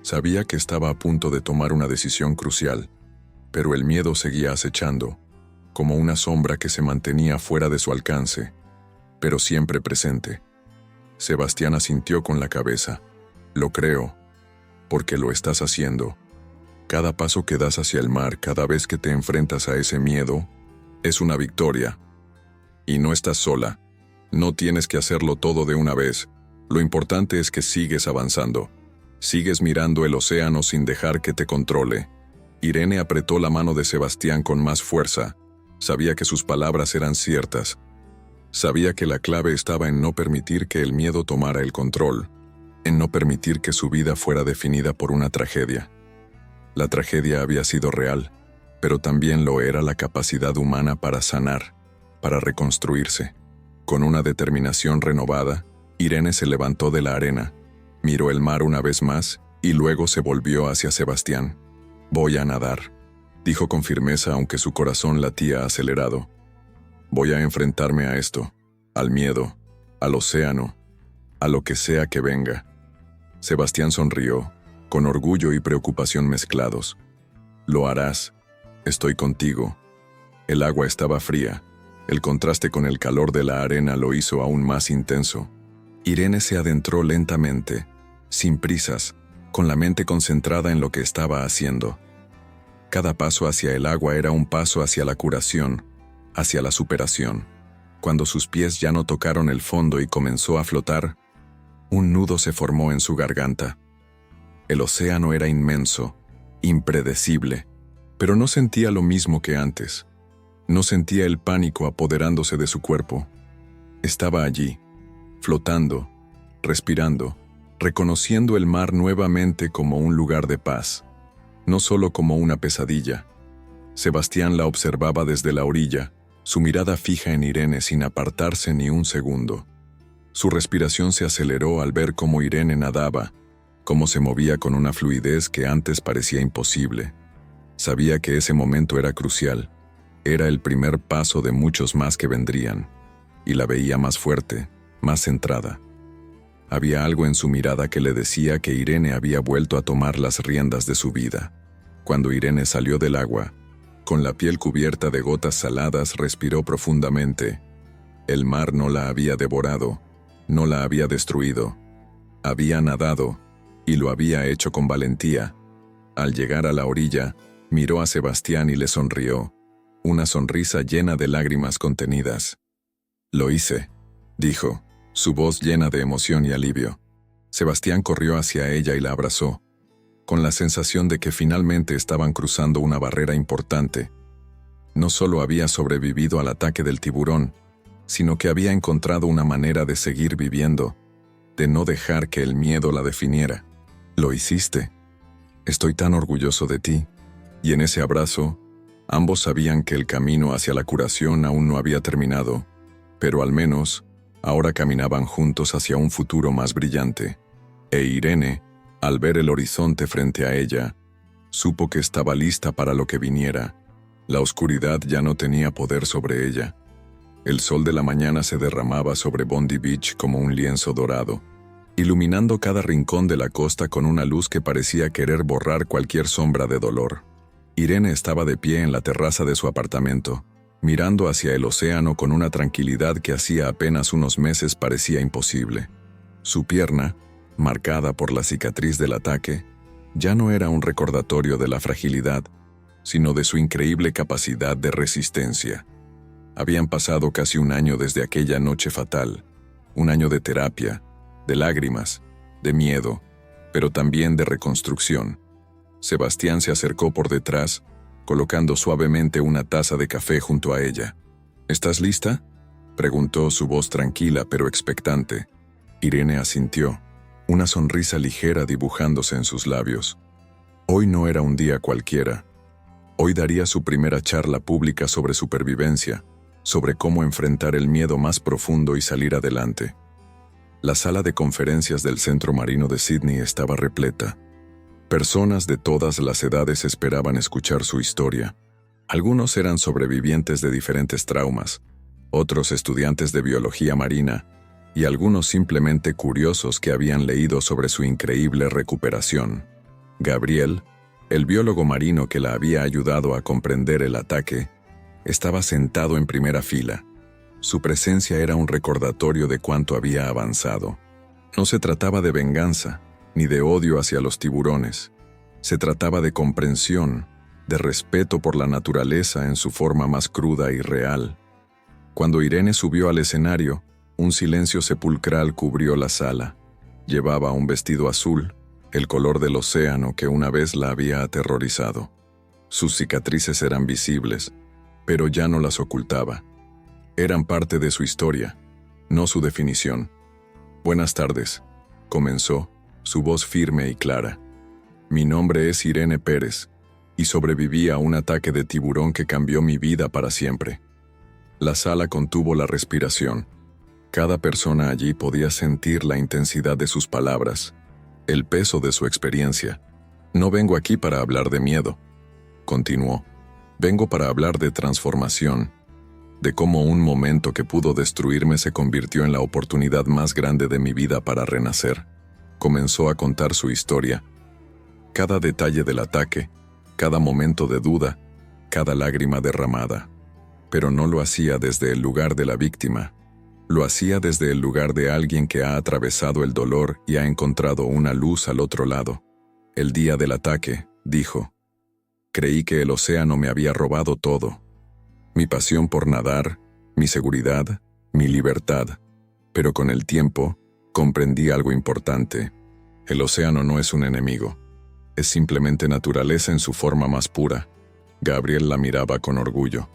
Speaker 2: Sabía que estaba a punto de tomar una decisión crucial, pero el miedo seguía acechando, como una sombra que se mantenía fuera de su alcance, pero siempre presente. Sebastián asintió con la cabeza. Lo creo, porque lo estás haciendo. Cada paso que das hacia el mar, cada vez que te enfrentas a ese miedo, es una victoria. Y no estás sola. No tienes que hacerlo todo de una vez. Lo importante es que sigues avanzando. Sigues mirando el océano sin dejar que te controle. Irene apretó la mano de Sebastián con más fuerza. Sabía que sus palabras eran ciertas. Sabía que la clave estaba en no permitir que el miedo tomara el control, en no permitir que su vida fuera definida por una tragedia. La tragedia había sido real, pero también lo era la capacidad humana para sanar, para reconstruirse. Con una determinación renovada, Irene se levantó de la arena, miró el mar una vez más y luego se volvió hacia Sebastián. Voy a nadar, dijo con firmeza aunque su corazón latía acelerado. Voy a enfrentarme a esto, al miedo, al océano, a lo que sea que venga. Sebastián sonrió, con orgullo y preocupación mezclados. Lo harás. Estoy contigo. El agua estaba fría. El contraste con el calor de la arena lo hizo aún más intenso. Irene se adentró lentamente, sin prisas, con la mente concentrada en lo que estaba haciendo. Cada paso hacia el agua era un paso hacia la curación, hacia la superación. Cuando sus pies ya no tocaron el fondo y comenzó a flotar, un nudo se formó en su garganta. El océano era inmenso, impredecible, pero no sentía lo mismo que antes. No sentía el pánico apoderándose de su cuerpo. Estaba allí, flotando, respirando, reconociendo el mar nuevamente como un lugar de paz, no solo como una pesadilla. Sebastián la observaba desde la orilla, su mirada fija en Irene sin apartarse ni un segundo. Su respiración se aceleró al ver cómo Irene nadaba, cómo se movía con una fluidez que antes parecía imposible. Sabía que ese momento era crucial. Era el primer paso de muchos más que vendrían, y la veía más fuerte, más centrada. Había algo en su mirada que le decía que Irene había vuelto a tomar las riendas de su vida. Cuando Irene salió del agua, con la piel cubierta de gotas saladas, respiró profundamente. El mar no la había devorado, no la había destruido. Había nadado, y lo había hecho con valentía. Al llegar a la orilla, miró a Sebastián y le sonrió, una sonrisa llena de lágrimas contenidas. «Lo hice», dijo, su voz llena de emoción y alivio. Sebastián corrió hacia ella y la abrazó, con la sensación de que finalmente estaban cruzando una barrera importante. No solo había sobrevivido al ataque del tiburón, sino que había encontrado una manera de seguir viviendo, de no dejar que el miedo la definiera. «Lo hiciste. Estoy tan orgulloso de ti». Y en ese abrazo, ambos sabían que el camino hacia la curación aún no había terminado, pero al menos, ahora caminaban juntos hacia un futuro más brillante. E Irene, al ver el horizonte frente a ella, supo que estaba lista para lo que viniera. La oscuridad ya no tenía poder sobre ella. El sol de la mañana se derramaba sobre Bondi Beach como un lienzo dorado, iluminando cada rincón de la costa con una luz que parecía querer borrar cualquier sombra de dolor. Irene estaba de pie en la terraza de su apartamento, mirando hacia el océano con una tranquilidad que hacía apenas unos meses parecía imposible. Su pierna, marcada por la cicatriz del ataque, ya no era un recordatorio de la fragilidad, sino de su increíble capacidad de resistencia. Habían pasado casi un año desde aquella noche fatal, un año de terapia, de lágrimas, de miedo, pero también de reconstrucción. Sebastián se acercó por detrás, colocando suavemente una taza de café junto a ella. «¿Estás lista?», preguntó, su voz tranquila pero expectante. Irene asintió, una sonrisa ligera dibujándose en sus labios. Hoy no era un día cualquiera. Hoy daría su primera charla pública sobre supervivencia, sobre cómo enfrentar el miedo más profundo y salir adelante. La sala de conferencias del Centro Marino de Sydney estaba repleta. Personas de todas las edades esperaban escuchar su historia. Algunos eran sobrevivientes de diferentes traumas, otros estudiantes de biología marina, y algunos simplemente curiosos que habían leído sobre su increíble recuperación. Gabriel, el biólogo marino que la había ayudado a comprender el ataque, estaba sentado en primera fila. Su presencia era un recordatorio de cuánto había avanzado. No se trataba de venganza, ni de odio hacia los tiburones. Se trataba de comprensión, de respeto por la naturaleza en su forma más cruda y real. Cuando Irene subió al escenario, un silencio sepulcral cubrió la sala. Llevaba un vestido azul, el color del océano que una vez la había aterrorizado. Sus cicatrices eran visibles, pero ya no las ocultaba. Eran parte de su historia, no su definición. «Buenas tardes», comenzó, su voz firme y clara. «Mi nombre es Irene Pérez, y sobreviví a un ataque de tiburón que cambió mi vida para siempre». La sala contuvo la respiración. Cada persona allí podía sentir la intensidad de sus palabras, el peso de su experiencia. «No vengo aquí para hablar de miedo», continuó. «Vengo para hablar de transformación. de cómo un momento que pudo destruirme se convirtió en la oportunidad más grande de mi vida para renacer. Comenzó a contar su historia. Cada detalle del ataque, cada momento de duda, cada lágrima derramada. Pero no lo hacía desde el lugar de la víctima. Lo hacía desde el lugar de alguien que ha atravesado el dolor y ha encontrado una luz al otro lado. El día del ataque, dijo, creí que el océano me había robado todo. Mi pasión por nadar, mi seguridad, mi libertad. Pero con el tiempo, comprendí algo importante. El océano no es un enemigo. Es simplemente naturaleza en su forma más pura. Gabriel la miraba con orgullo.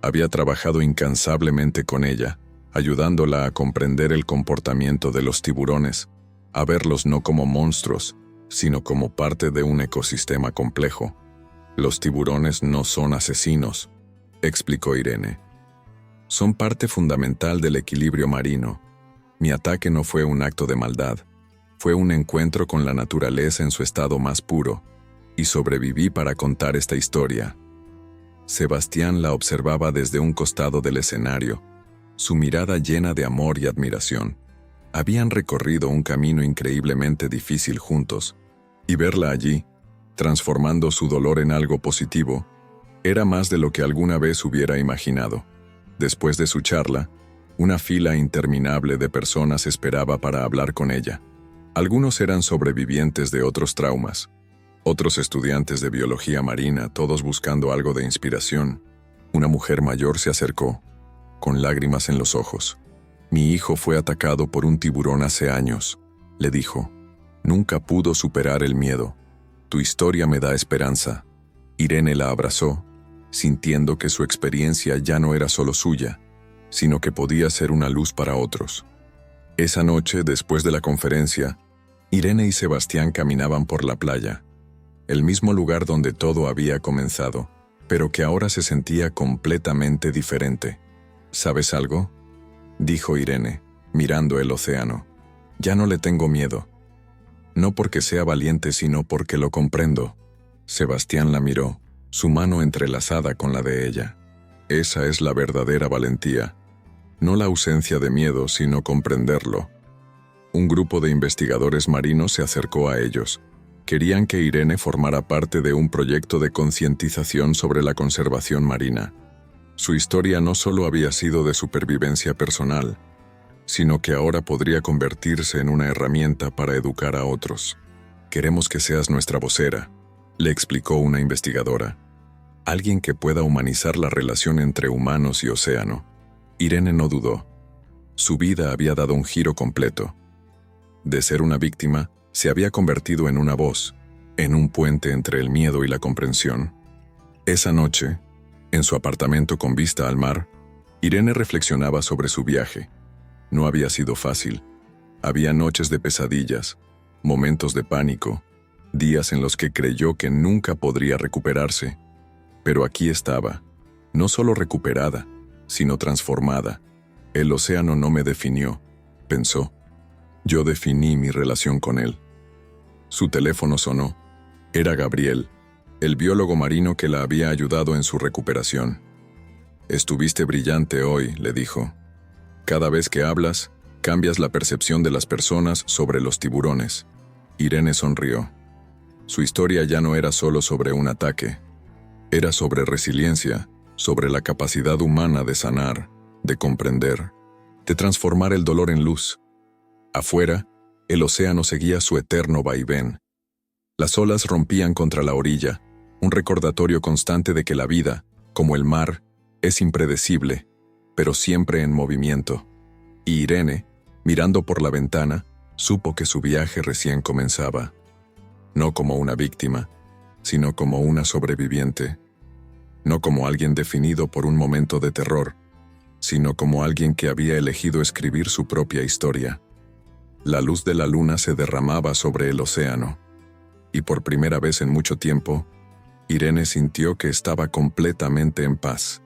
Speaker 2: Había trabajado incansablemente con ella, ayudándola a comprender el comportamiento de los tiburones, a verlos no como monstruos, sino como parte de un ecosistema complejo. Los tiburones no son asesinos, explicó Irene. Son parte fundamental del equilibrio marino. Mi ataque no fue un acto de maldad, fue un encuentro con la naturaleza en su estado más puro, y sobreviví para contar esta historia. Sebastián la observaba desde un costado del escenario, su mirada llena de amor y admiración. Habían recorrido un camino increíblemente difícil juntos, y verla allí, transformando su dolor en algo positivo, era más de lo que alguna vez hubiera imaginado. Después de su charla, una fila interminable de personas esperaba para hablar con ella. Algunos eran sobrevivientes de otros traumas, otros estudiantes de biología marina, todos buscando algo de inspiración. Una mujer mayor se acercó, con lágrimas en los ojos. Mi hijo fue atacado por un tiburón hace años, le dijo. Nunca pudo superar el miedo. Tu historia me da esperanza. Irene la abrazó, sintiendo que su experiencia ya no era solo suya, sino que podía ser una luz para otros. Esa noche, después de la conferencia, Irene y Sebastián caminaban por la playa, el mismo lugar donde todo había comenzado, pero que ahora se sentía completamente diferente. ¿Sabes algo?, dijo Irene, mirando el océano. Ya no le tengo miedo. No porque sea valiente, sino porque lo comprendo. Sebastián la miró, su mano entrelazada con la de ella. Esa es la verdadera valentía. No la ausencia de miedo, sino comprenderlo. Un grupo de investigadores marinos se acercó a ellos. Querían que Irene formara parte de un proyecto de concientización sobre la conservación marina. Su historia no solo había sido de supervivencia personal, sino que ahora podría convertirse en una herramienta para educar a otros. Queremos que seas nuestra vocera, le explicó una investigadora. Alguien que pueda humanizar la relación entre humanos y océano. Irene no dudó. Su vida había dado un giro completo. De ser una víctima, se había convertido en una voz, en un puente entre el miedo y la comprensión. Esa noche, en su apartamento con vista al mar, Irene reflexionaba sobre su viaje. No había sido fácil. Había noches de pesadillas, momentos de pánico, días en los que creyó que nunca podría recuperarse. Pero aquí estaba, no solo recuperada, sino transformada. El océano no me definió, pensó. Yo definí mi relación con él. Su teléfono sonó. Era Gabriel, el biólogo marino que la había ayudado en su recuperación. Estuviste brillante hoy, le dijo. Cada vez que hablas, cambias la percepción de las personas sobre los tiburones. Irene sonrió. Su historia ya no era solo sobre un ataque. Era sobre resiliencia, sobre la capacidad humana de sanar, de comprender, de transformar el dolor en luz. Afuera, el océano seguía su eterno vaivén. Las olas rompían contra la orilla, un recordatorio constante de que la vida, como el mar, es impredecible, pero siempre en movimiento. Y Irene, mirando por la ventana, supo que su viaje recién comenzaba. No como una víctima, sino como una sobreviviente. No como alguien definido por un momento de terror, sino como alguien que había elegido escribir su propia historia. La luz de la luna se derramaba sobre el océano, y por primera vez en mucho tiempo, Irene sintió que estaba completamente en paz.